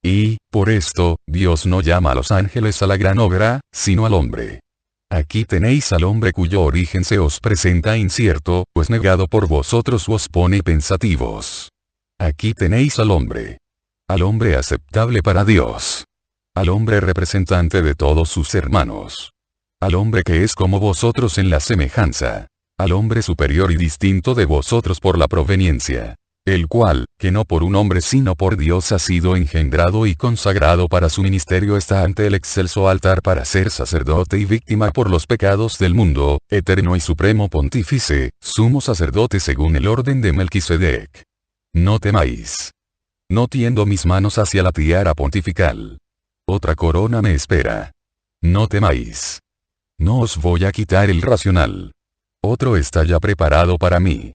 Y, por esto, Dios no llama a los ángeles a la gran obra, sino al hombre. Aquí tenéis al hombre cuyo origen se os presenta incierto, pues negado por vosotros os pone pensativos. Aquí tenéis al hombre. Al hombre aceptable para Dios. Al hombre representante de todos sus hermanos. Al hombre que es como vosotros en la semejanza. Al hombre superior y distinto de vosotros por la proveniencia. El cual, que no por un hombre sino por Dios ha sido engendrado y consagrado para su ministerio está ante el excelso altar para ser sacerdote y víctima por los pecados del mundo, eterno y supremo pontífice, sumo sacerdote según el orden de Melquisedec. No temáis. No tiendo mis manos hacia la tiara pontifical. Otra corona me espera. No temáis. No os voy a quitar el racional. Otro está ya preparado para mí.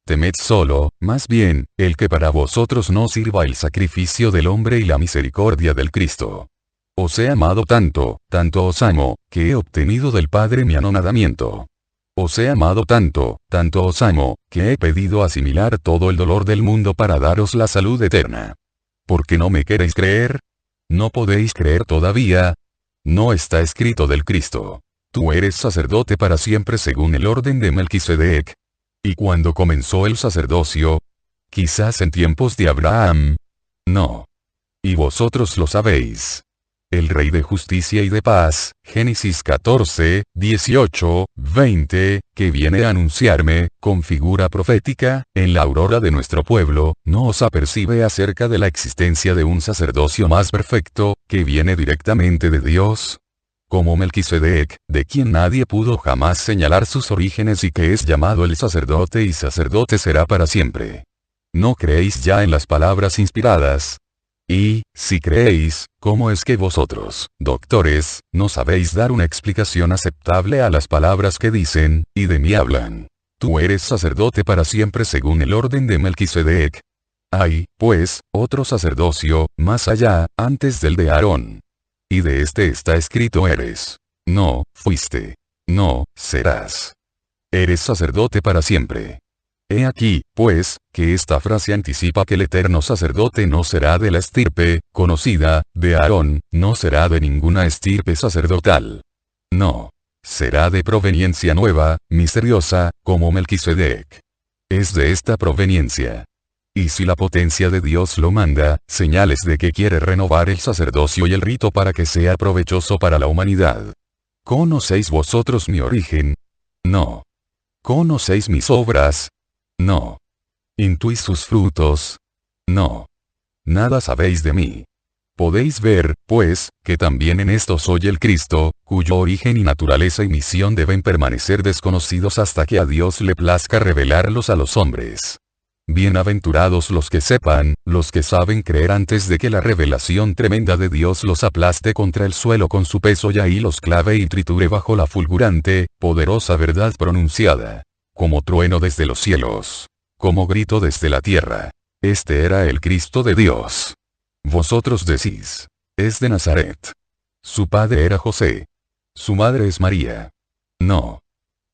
temed solo, más bien, el que para vosotros no sirva el sacrificio del hombre y la misericordia del Cristo. Os he amado tanto, tanto os amo, que he obtenido del Padre mi anonadamiento. Os he amado tanto, tanto os amo, que he pedido asimilar todo el dolor del mundo para daros la salud eterna. ¿Por qué no me queréis creer? ¿No podéis creer todavía? No está escrito del Cristo: tú eres sacerdote para siempre según el orden de Melquisedec. ¿Y cuándo comenzó el sacerdocio? ¿Quizás en tiempos de Abraham? No. Y vosotros lo sabéis. El Rey de justicia y de paz, Génesis 14, 18, 20, que viene a anunciarme, con figura profética, en la aurora de nuestro pueblo, no os apercibe acerca de la existencia de un sacerdocio más perfecto, que viene directamente de Dios, como Melquisedec, de quien nadie pudo jamás señalar sus orígenes y que es llamado el sacerdote y sacerdote será para siempre. ¿No creéis ya en las palabras inspiradas? Y, si creéis, ¿cómo es que vosotros, doctores, no sabéis dar una explicación aceptable a las palabras que dicen, y de mí hablan? Tú eres sacerdote para siempre según el orden de Melquisedec. Hay, pues, otro sacerdocio, más allá, antes del de Aarón. Y de este está escrito: eres. No, fuiste. No, serás. Eres sacerdote para siempre. He aquí, pues, que esta frase anticipa que el eterno sacerdote no será de la estirpe, conocida, de Aarón, no será de ninguna estirpe sacerdotal. No. Será de proveniencia nueva, misteriosa, como Melquisedec. Es de esta proveniencia. Y si la potencia de Dios lo manda, señales de que quiere renovar el sacerdocio y el rito para que sea provechoso para la humanidad. ¿Conocéis vosotros mi origen? No. ¿Conocéis mis obras? No. ¿Intuís sus frutos? No. Nada sabéis de mí. Podéis ver, pues, que también en esto soy el Cristo, cuyo origen y naturaleza y misión deben permanecer desconocidos hasta que a Dios le plazca revelarlos a los hombres. Bienaventurados los que sepan, los que saben creer antes de que la revelación tremenda de Dios los aplaste contra el suelo con su peso y ahí los clave y triture bajo la fulgurante, poderosa verdad pronunciada. Como trueno desde los cielos. Como grito desde la tierra. Este era el Cristo de Dios. Vosotros decís: es de Nazaret. Su padre era José. Su madre es María. No.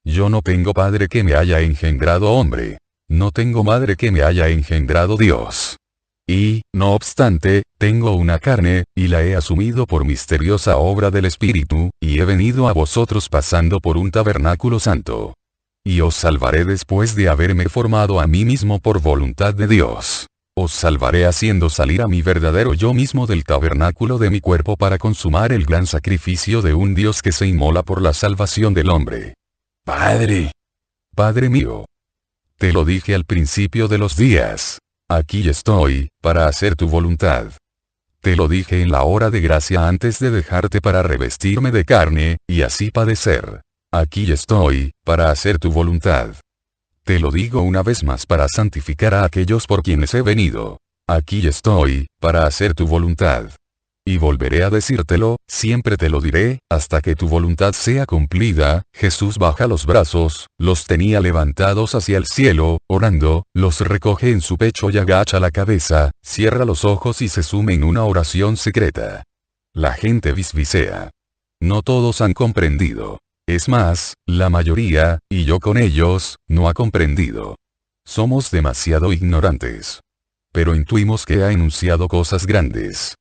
Yo no tengo padre que me haya engendrado hombre. No tengo madre que me haya engendrado Dios. Y, no obstante, tengo una carne, y la he asumido por misteriosa obra del Espíritu, y he venido a vosotros pasando por un tabernáculo santo. Y os salvaré después de haberme formado a mí mismo por voluntad de Dios. Os salvaré haciendo salir a mi verdadero yo mismo del tabernáculo de mi cuerpo para consumar el gran sacrificio de un Dios que se inmola por la salvación del hombre. Padre. Padre mío. Te lo dije al principio de los días. Aquí estoy, para hacer tu voluntad. Te lo dije en la hora de gracia antes de dejarte para revestirme de carne, y así padecer. Aquí estoy, para hacer tu voluntad. Te lo digo una vez más para santificar a aquellos por quienes he venido. Aquí estoy, para hacer tu voluntad. Y volveré a decírtelo, siempre te lo diré, hasta que tu voluntad sea cumplida. Jesús baja los brazos, los tenía levantados hacia el cielo, orando, los recoge en su pecho y agacha la cabeza, cierra los ojos y se sume en una oración secreta. La gente bisbisea. No todos han comprendido. Es más, la mayoría, y yo con ellos, no ha comprendido. Somos demasiado ignorantes. Pero intuimos que ha enunciado cosas grandes.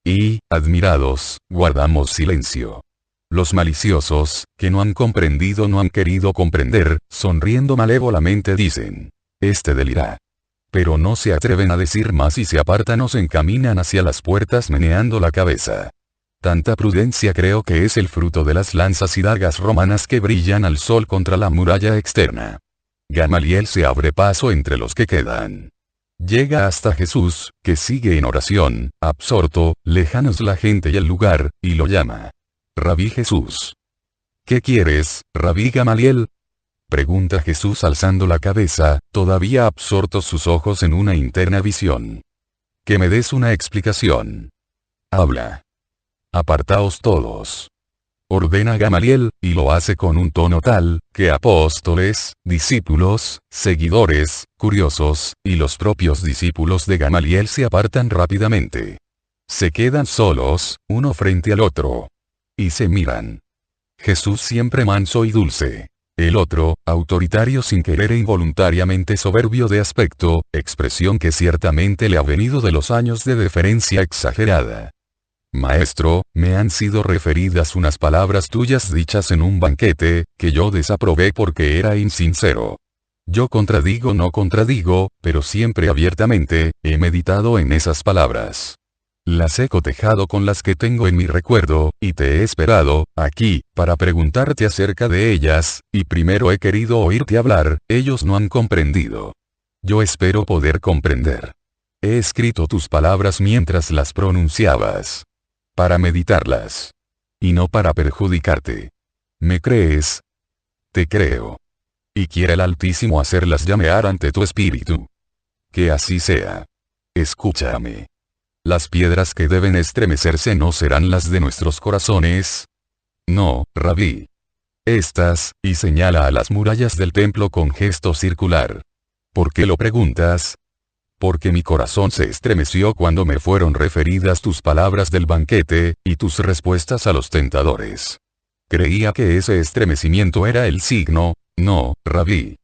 Y, admirados, guardamos silencio. Los maliciosos, que no han comprendido no han querido comprender, sonriendo malévolamente dicen: este delira. Pero no se atreven a decir más y se apartan o se encaminan hacia las puertas meneando la cabeza. Tanta prudencia creo que es el fruto de las lanzas y dagas romanas que brillan al sol contra la muralla externa. Gamaliel se abre paso entre los que quedan. Llega hasta Jesús, que sigue en oración, absorto, lejanos la gente y el lugar, y lo llama. Rabí Jesús. ¿Qué quieres, Rabí Gamaliel? Pregunta Jesús alzando la cabeza, todavía absortos sus ojos en una interna visión. Que me des una explicación. Habla. Apartaos todos. ordena Gamaliel, y lo hace con un tono tal, que apóstoles, discípulos, seguidores, curiosos, y los propios discípulos de Gamaliel se apartan rápidamente. Se quedan solos, uno frente al otro. Y se miran. Jesús siempre manso y dulce. El otro, autoritario sin querer e involuntariamente soberbio de aspecto, expresión que ciertamente le ha venido de los años de deferencia exagerada. Maestro, me han sido referidas unas palabras tuyas dichas en un banquete, que yo desaprobé porque era insincero. Yo no contradigo, pero siempre abiertamente, he meditado en esas palabras. Las he cotejado con las que tengo en mi recuerdo, y te he esperado, aquí, para preguntarte acerca de ellas, y primero he querido oírte hablar, ellos no han comprendido. Yo espero poder comprender. He escrito tus palabras mientras las pronunciabas. Para meditarlas. Y no para perjudicarte. ¿Me crees? Te creo. Y quiere el Altísimo hacerlas llamear ante tu espíritu. Que así sea. Escúchame. Las piedras que deben estremecerse no serán las de nuestros corazones. No, Rabí. Estas, y señala a las murallas del templo con gesto circular. ¿Por qué lo preguntas? Porque mi corazón se estremeció cuando me fueron referidas tus palabras del banquete, y tus respuestas a los tentadores. Creía que ese estremecimiento era el signo. No, Rabí.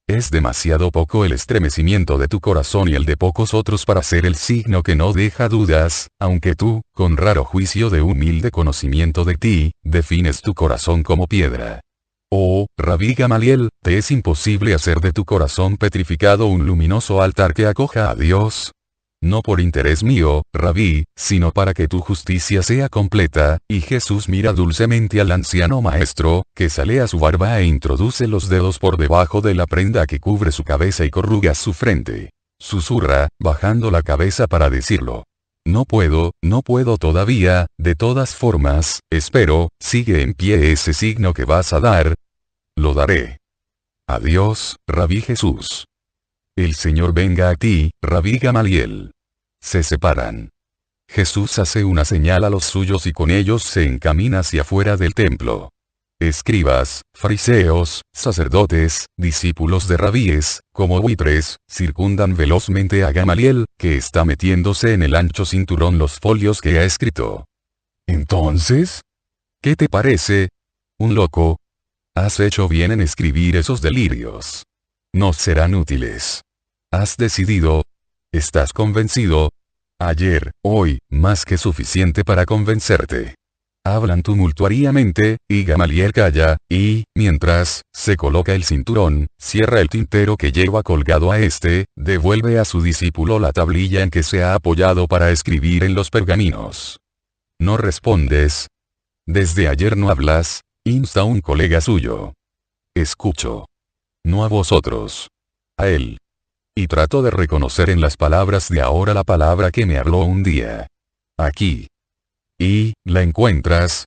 Es demasiado poco el estremecimiento de tu corazón y el de pocos otros para ser el signo que no deja dudas, aunque tú, con raro juicio de humilde conocimiento de ti, defines tu corazón como piedra. Oh, Rabí Gamaliel, ¿te es imposible hacer de tu corazón petrificado un luminoso altar que acoja a Dios? No por interés mío, Rabí, sino para que tu justicia sea completa, y Jesús mira dulcemente al anciano maestro, que salea su barba e introduce los dedos por debajo de la prenda que cubre su cabeza y corruga su frente. Susurra, bajando la cabeza para decirlo. No puedo todavía, de todas formas, espero, sigue en pie ese signo que vas a dar. Lo daré. Adiós, Rabí Jesús. El Señor venga a ti, Rabí Gamaliel. Se separan. Jesús hace una señal a los suyos y con ellos se encamina hacia afuera del templo. Escribas, fariseos, sacerdotes, discípulos de rabíes, como buitres, circundan velozmente a Gamaliel, que está metiéndose en el ancho cinturón los folios que ha escrito. Entonces, ¿qué te parece? ¿Un loco? Has hecho bien en escribir esos delirios. No serán útiles. ¿Has decidido? ¿Estás convencido? Ayer, hoy, más que suficiente para convencerte. Hablan tumultuariamente, y Gamaliel calla, y, mientras, se coloca el cinturón, cierra el tintero que lleva colgado a este, devuelve a su discípulo la tablilla en que se ha apoyado para escribir en los pergaminos. No respondes. Desde ayer no hablas, insta un colega suyo. Escucho. No a vosotros. A él. Y trato de reconocer en las palabras de ahora la palabra que me habló un día. Aquí. ¿Y, la encuentras?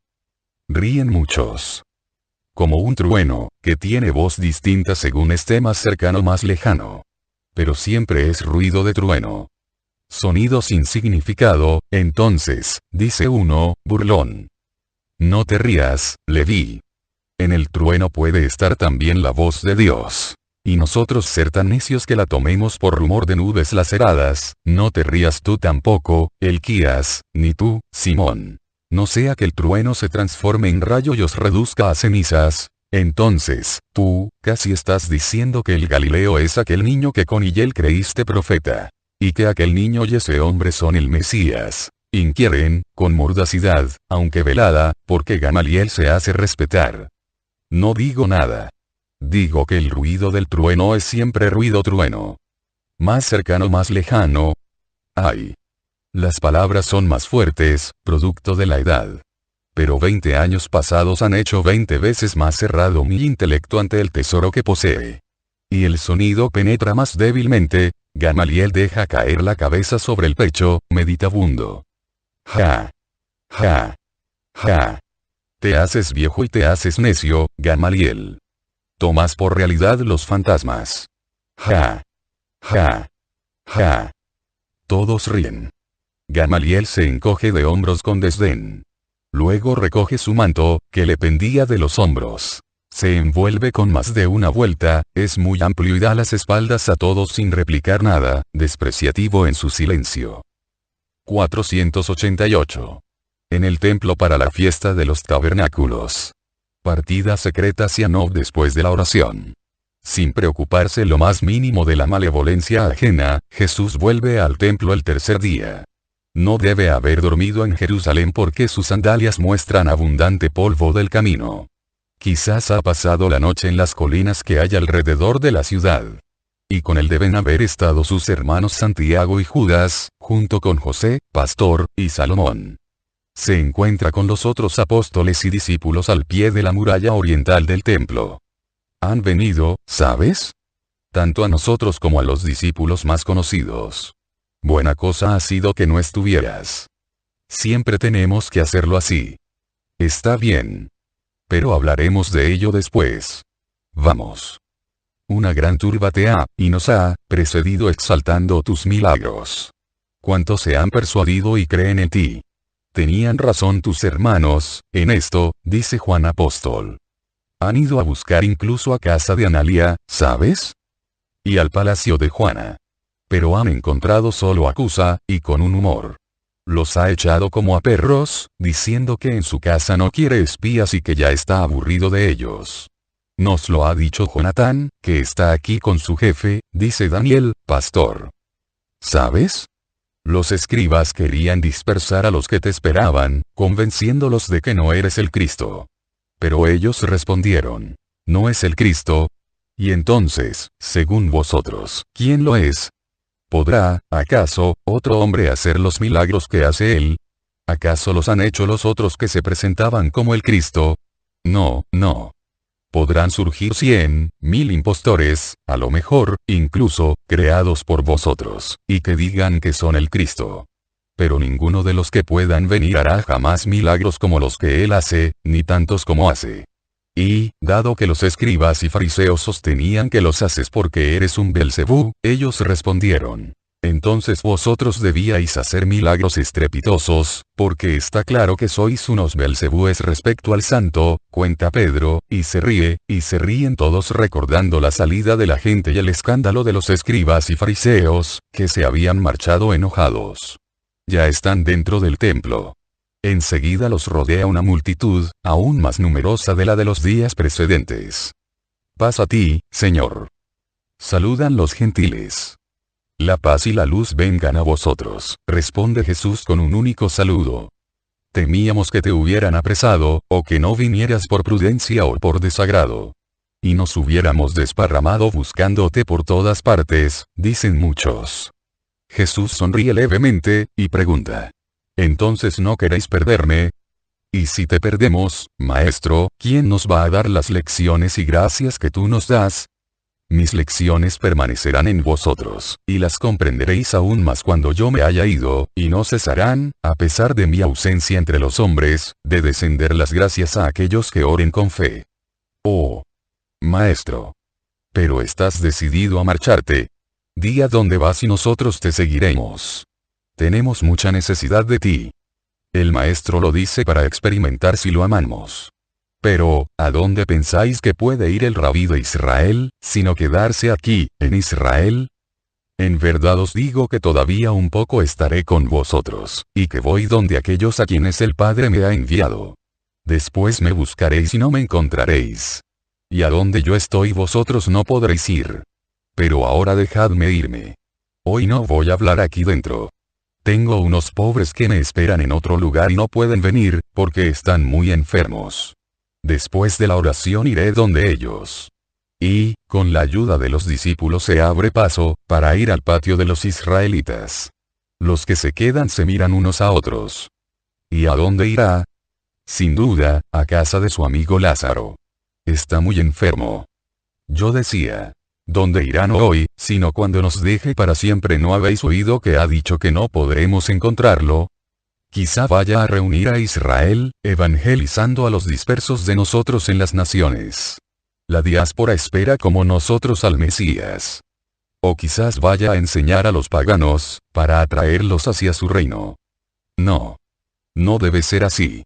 Ríen muchos. Como un trueno, que tiene voz distinta según esté más cercano o más lejano. Pero siempre es ruido de trueno. Sonido sin significado, entonces, dice uno, burlón. No te rías, Leví. En el trueno puede estar también la voz de Dios. Y nosotros ser tan necios que la tomemos por rumor de nubes laceradas, no te rías tú tampoco, Elquías, ni tú, Simón. No sea que el trueno se transforme en rayo y os reduzca a cenizas. Entonces, tú, casi estás diciendo que el Galileo es aquel niño que con Hillel creíste profeta. Y que aquel niño y ese hombre son el Mesías. Inquieren, con mordacidad, aunque velada, porque Gamaliel se hace respetar. No digo nada. Digo que el ruido del trueno es siempre ruido trueno. Más cercano, más lejano. Ay. Las palabras son más fuertes, producto de la edad. Pero 20 años pasados han hecho 20 veces más cerrado mi intelecto ante el tesoro que posee. Y el sonido penetra más débilmente. Gamaliel deja caer la cabeza sobre el pecho, meditabundo. Ja. Ja. Ja. Te haces viejo y te haces necio, Gamaliel. Tomas por realidad los fantasmas. Ja. Ja. Ja. Todos ríen. Gamaliel se encoge de hombros con desdén. Luego recoge su manto, que le pendía de los hombros. Se envuelve con más de una vuelta, es muy amplio y da las espaldas a todos sin replicar nada, despreciativo en su silencio. 488. En el templo para la fiesta de los tabernáculos. Partida secreta hacia Nob después de la oración. Sin preocuparse lo más mínimo de la malevolencia ajena, Jesús vuelve al templo el tercer día. No debe haber dormido en Jerusalén porque sus sandalias muestran abundante polvo del camino. Quizás ha pasado la noche en las colinas que hay alrededor de la ciudad. Y con él deben haber estado sus hermanos Santiago y Judas, junto con José, pastor, y Salomón. Se encuentra con los otros apóstoles y discípulos al pie de la muralla oriental del templo. Han venido, ¿sabes? Tanto a nosotros como a los discípulos más conocidos. Buena cosa ha sido que no estuvieras. Siempre tenemos que hacerlo así. Está bien. Pero hablaremos de ello después. Vamos. Una gran turba te ha, y nos ha, precedido exaltando tus milagros. ¿Cuántos se han persuadido y creen en ti? Tenían razón tus hermanos, en esto, dice Juan apóstol. Han ido a buscar incluso a casa de Analía, ¿sabes? Y al palacio de Juana. Pero han encontrado solo a Cusa, y con un humor. Los ha echado como a perros, diciendo que en su casa no quiere espías y que ya está aburrido de ellos. Nos lo ha dicho Jonatán, que está aquí con su jefe, dice Daniel, pastor. ¿Sabes? Los escribas querían dispersar a los que te esperaban, convenciéndolos de que no eres el Cristo. Pero ellos respondieron, ¿no es el Cristo? Y entonces, según vosotros, ¿quién lo es? ¿Podrá, acaso, otro hombre hacer los milagros que hace él? ¿Acaso los han hecho los otros que se presentaban como el Cristo? No, no. Podrán surgir 100,000 impostores, a lo mejor, incluso, creados por vosotros, y que digan que son el Cristo. Pero ninguno de los que puedan venir hará jamás milagros como los que él hace, ni tantos como hace. Y, dado que los escribas y fariseos sostenían que los haces porque eres un Belcebú, ellos respondieron. Entonces vosotros debíais hacer milagros estrepitosos, porque está claro que sois unos Belcebúes respecto al santo, cuenta Pedro, y se ríen todos recordando la salida de la gente y el escándalo de los escribas y fariseos, que se habían marchado enojados. Ya están dentro del templo. Enseguida los rodea una multitud, aún más numerosa de la de los días precedentes. Paz a ti, Señor. Saludan los gentiles. La paz y la luz vengan a vosotros, responde Jesús con un único saludo. Temíamos que te hubieran apresado, o que no vinieras por prudencia o por desagrado. Y nos hubiéramos desparramado buscándote por todas partes, dicen muchos. Jesús sonríe levemente, y pregunta. ¿Entonces no queréis perderme? Y si te perdemos, Maestro, ¿quién nos va a dar las lecciones y gracias que tú nos das? Mis lecciones permanecerán en vosotros, y las comprenderéis aún más cuando yo me haya ido, y no cesarán, a pesar de mi ausencia entre los hombres, de descender las gracias a aquellos que oren con fe. Oh, Maestro. Pero estás decidido a marcharte. Di a dónde vas y nosotros te seguiremos. Tenemos mucha necesidad de ti. El Maestro lo dice para experimentar si lo amamos. Pero, ¿a dónde pensáis que puede ir el Rabí de Israel, sino quedarse aquí, en Israel? En verdad os digo que todavía un poco estaré con vosotros, y que voy donde aquellos a quienes el Padre me ha enviado. Después me buscaréis y no me encontraréis. Y a donde yo estoy vosotros no podréis ir. Pero ahora dejadme irme. Hoy no voy a hablar aquí dentro. Tengo unos pobres que me esperan en otro lugar y no pueden venir, porque están muy enfermos. Después de la oración iré donde ellos. Y, con la ayuda de los discípulos se abre paso, para ir al patio de los israelitas. Los que se quedan se miran unos a otros. ¿Y a dónde irá? Sin duda, a casa de su amigo Lázaro. Está muy enfermo. Yo decía. ¿Dónde irá no hoy, sino cuando nos deje para siempre? ¿No habéis oído que ha dicho que no podremos encontrarlo? Quizá vaya a reunir a Israel, evangelizando a los dispersos de nosotros en las naciones. La diáspora espera como nosotros al Mesías. O quizás vaya a enseñar a los paganos, para atraerlos hacia su reino. No. No debe ser así.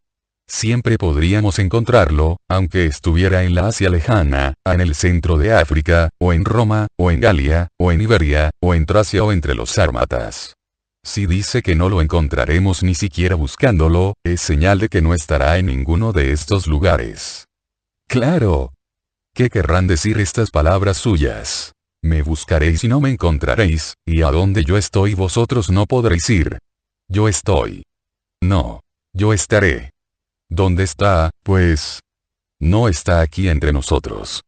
Siempre podríamos encontrarlo, aunque estuviera en la Asia lejana, en el centro de África, o en Roma, o en Galia, o en Iberia, o en Tracia o entre los sármatas. Si dice que no lo encontraremos ni siquiera buscándolo, es señal de que no estará en ninguno de estos lugares. ¡Claro! ¿Qué querrán decir estas palabras suyas? Me buscaréis y no me encontraréis, y a donde yo estoy vosotros no podréis ir. Yo estoy. No. Yo estaré. ¿Dónde está, pues? No está aquí entre nosotros.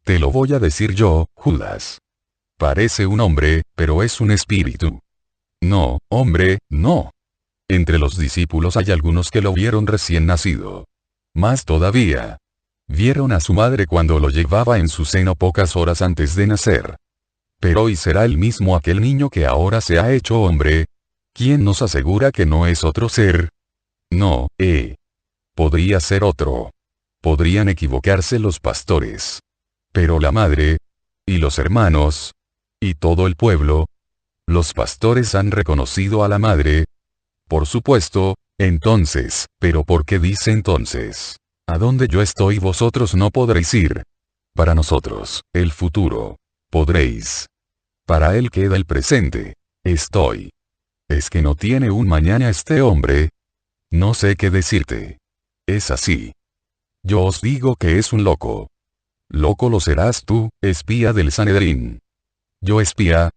Te lo voy a decir yo, Judas. Parece un hombre, pero es un espíritu. No, hombre, no. Entre los discípulos hay algunos que lo vieron recién nacido. Más todavía. Vieron a su madre cuando lo llevaba en su seno pocas horas antes de nacer. Pero ¿y será el mismo aquel niño que ahora se ha hecho hombre? ¿Quién nos asegura que no es otro ser? No, podría ser otro. Podrían equivocarse los pastores. Pero la madre, y los hermanos, y todo el pueblo, los pastores han reconocido a la madre. Por supuesto, entonces, pero ¿por qué dice entonces? A donde yo estoy vosotros no podréis ir. Para nosotros, el futuro. Podréis. Para él queda el presente. Estoy. ¿Es que no tiene un mañana este hombre? No sé qué decirte. Es así. Yo os digo que es un loco. Loco lo serás tú, espía del Sanedrín. Yo espía.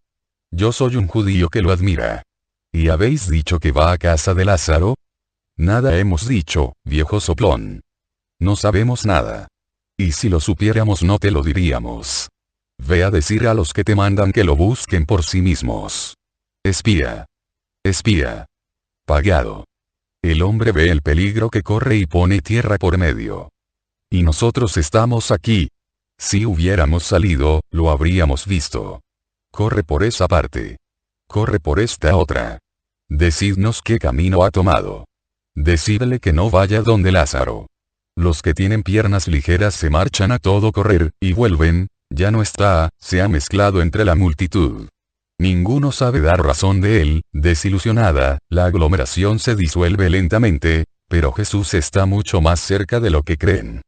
Yo soy un judío que lo admira. ¿Y habéis dicho que va a casa de Lázaro? Nada hemos dicho, viejo soplón. No sabemos nada. Y si lo supiéramos no te lo diríamos. Ve a decir a los que te mandan que lo busquen por sí mismos. Espía. Espía. Pagado. El hombre ve el peligro que corre y pone tierra por medio. Y nosotros estamos aquí. Si hubiéramos salido, lo habríamos visto. Corre por esa parte. Corre por esta otra. Decidnos qué camino ha tomado. Decidle que no vaya donde Lázaro. Los que tienen piernas ligeras se marchan a todo correr, y vuelven, ya no está, se ha mezclado entre la multitud. Ninguno sabe dar razón de él, desilusionada, la aglomeración se disuelve lentamente, pero Jesús está mucho más cerca de lo que creen.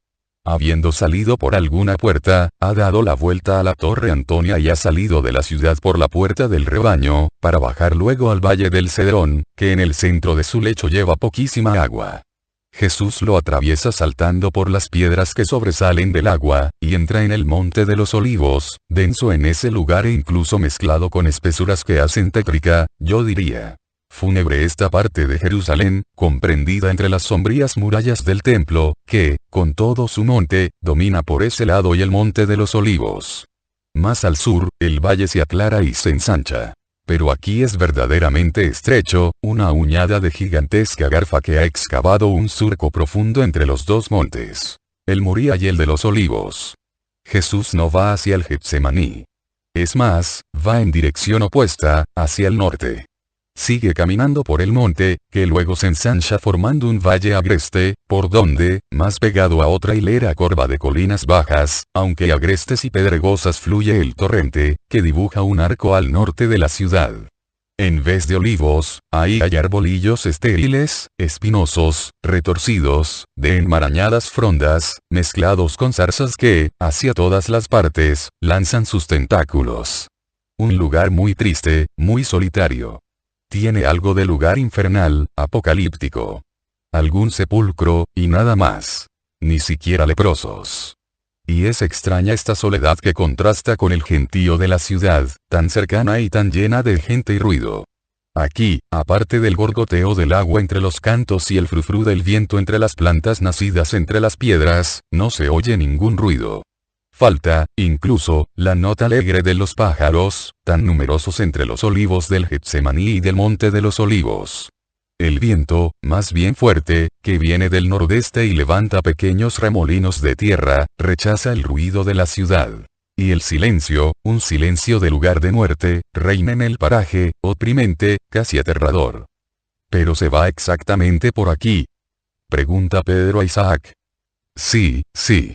Habiendo salido por alguna puerta, ha dado la vuelta a la Torre Antonia y ha salido de la ciudad por la puerta del rebaño, para bajar luego al valle del Cedrón, que en el centro de su lecho lleva poquísima agua. Jesús lo atraviesa saltando por las piedras que sobresalen del agua, y entra en el monte de los olivos, denso en ese lugar e incluso mezclado con espesuras que hacen tétrica, yo diría. Fúnebre esta parte de Jerusalén, comprendida entre las sombrías murallas del templo, que, con todo su monte, domina por ese lado y el monte de los olivos. Más al sur, el valle se aclara y se ensancha. Pero aquí es verdaderamente estrecho, una uñada de gigantesca garfa que ha excavado un surco profundo entre los dos montes. El Moría y el de los olivos. Jesús no va hacia el Getsemaní. Es más, va en dirección opuesta, hacia el norte. Sigue caminando por el monte, que luego se ensancha formando un valle agreste, por donde, más pegado a otra hilera corva de colinas bajas, aunque agrestes y pedregosas fluye el torrente, que dibuja un arco al norte de la ciudad. En vez de olivos, ahí hay arbolillos estériles, espinosos, retorcidos, de enmarañadas frondas, mezclados con zarzas que, hacia todas las partes, lanzan sus tentáculos. Un lugar muy triste, muy solitario. Tiene algo de lugar infernal, apocalíptico. Algún sepulcro, y nada más. Ni siquiera leprosos. Y es extraña esta soledad que contrasta con el gentío de la ciudad, tan cercana y tan llena de gente y ruido. Aquí, aparte del gorgoteo del agua entre los cantos y el frufru del viento entre las plantas nacidas entre las piedras, no se oye ningún ruido. Falta, incluso, la nota alegre de los pájaros, tan numerosos entre los olivos del Getsemaní y del monte de los olivos. El viento, más bien fuerte, que viene del nordeste y levanta pequeños remolinos de tierra, rechaza el ruido de la ciudad. Y el silencio, un silencio de lugar de muerte, reina en el paraje, oprimente, casi aterrador. ¿Pero se va exactamente por aquí?, pregunta Pedro a Isaac. Sí, sí.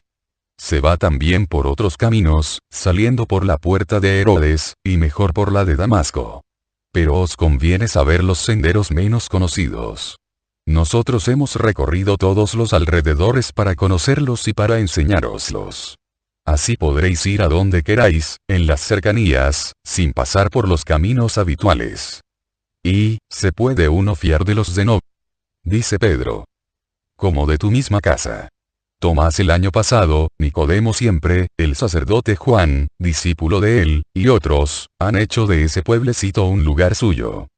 Se va también por otros caminos, saliendo por la puerta de Herodes, y mejor por la de Damasco. Pero os conviene saber los senderos menos conocidos. Nosotros hemos recorrido todos los alrededores para conocerlos y para enseñároslos. Así podréis ir a donde queráis, en las cercanías, sin pasar por los caminos habituales. Y, ¿se puede uno fiar de los de no? Dice Pedro. Como de tu misma casa. Tomás el año pasado, Nicodemo siempre, el sacerdote Juan, discípulo de él, y otros, han hecho de ese pueblecito un lugar suyo.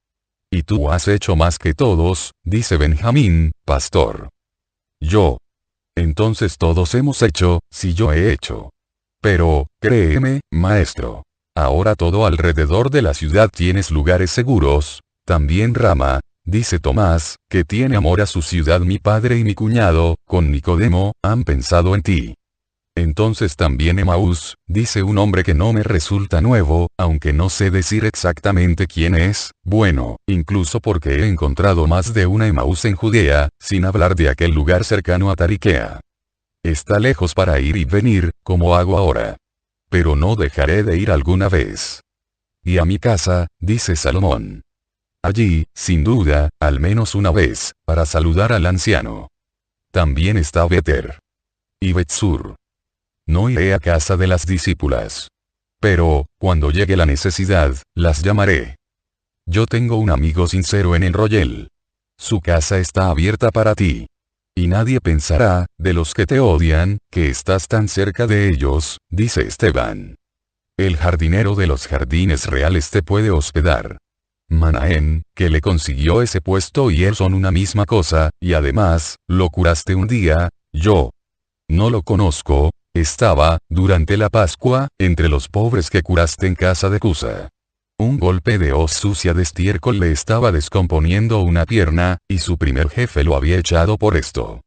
Y tú has hecho más que todos, dice Benjamín, pastor. Yo. Entonces todos hemos hecho, si yo he hecho. Pero, créeme, maestro. Ahora todo alrededor de la ciudad tienes lugares seguros, también Rama, dice Tomás, que tiene amor a su ciudad. Mi padre y mi cuñado, con Nicodemo, han pensado en ti. Entonces también Emaús, dice un hombre que no me resulta nuevo, aunque no sé decir exactamente quién es, bueno, incluso porque he encontrado más de una Emaús en Judea, sin hablar de aquel lugar cercano a Tariquea. Está lejos para ir y venir, como hago ahora. Pero no dejaré de ir alguna vez. Y a mi casa, dice Salomón. Allí, sin duda, al menos una vez, para saludar al anciano. También está Beter. Y Betsur. No iré a casa de las discípulas. Pero, cuando llegue la necesidad, las llamaré. Yo tengo un amigo sincero en el Royel. Su casa está abierta para ti. Y nadie pensará, de los que te odian, que estás tan cerca de ellos, dice Esteban. El jardinero de los jardines reales te puede hospedar. Manaén, que le consiguió ese puesto y él son una misma cosa, y además, lo curaste un día, yo. No lo conozco, estaba, durante la Pascua, entre los pobres que curaste en casa de Cusa. Un golpe de hoz sucia de estiércol le estaba descomponiendo una pierna, y su primer jefe lo había echado por esto.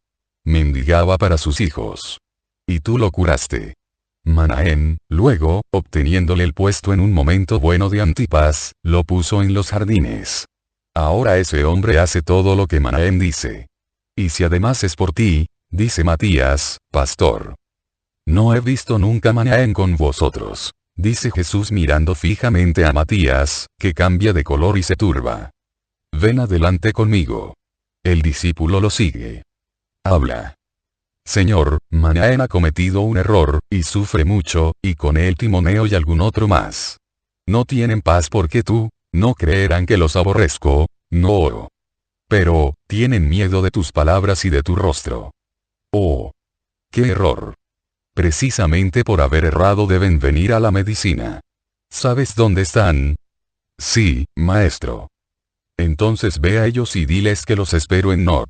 Mendigaba para sus hijos. Y tú lo curaste. Manaén, luego, obteniéndole el puesto en un momento bueno de Antipas, lo puso en los jardines. Ahora ese hombre hace todo lo que Manaén dice. Y si además es por ti, dice Matías, pastor. No he visto nunca Manaén con vosotros. Dice Jesús mirando fijamente a Matías, que cambia de color y se turba. Ven adelante conmigo. El discípulo lo sigue. Habla. Señor, Manaén ha cometido un error, y sufre mucho, y con él Timoneo y algún otro más. No tienen paz porque tú, no creerán que los aborrezco, no. Pero, tienen miedo de tus palabras y de tu rostro. Oh. ¡Qué error! Precisamente por haber errado deben venir a la medicina. ¿Sabes dónde están? Sí, maestro. Entonces ve a ellos y diles que los espero en Nob.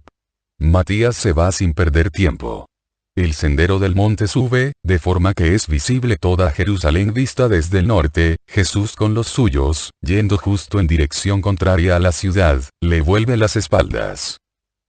Matías se va sin perder tiempo. El sendero del monte sube, de forma que es visible toda Jerusalén vista desde el norte. Jesús con los suyos, yendo justo en dirección contraria a la ciudad, le vuelve las espaldas.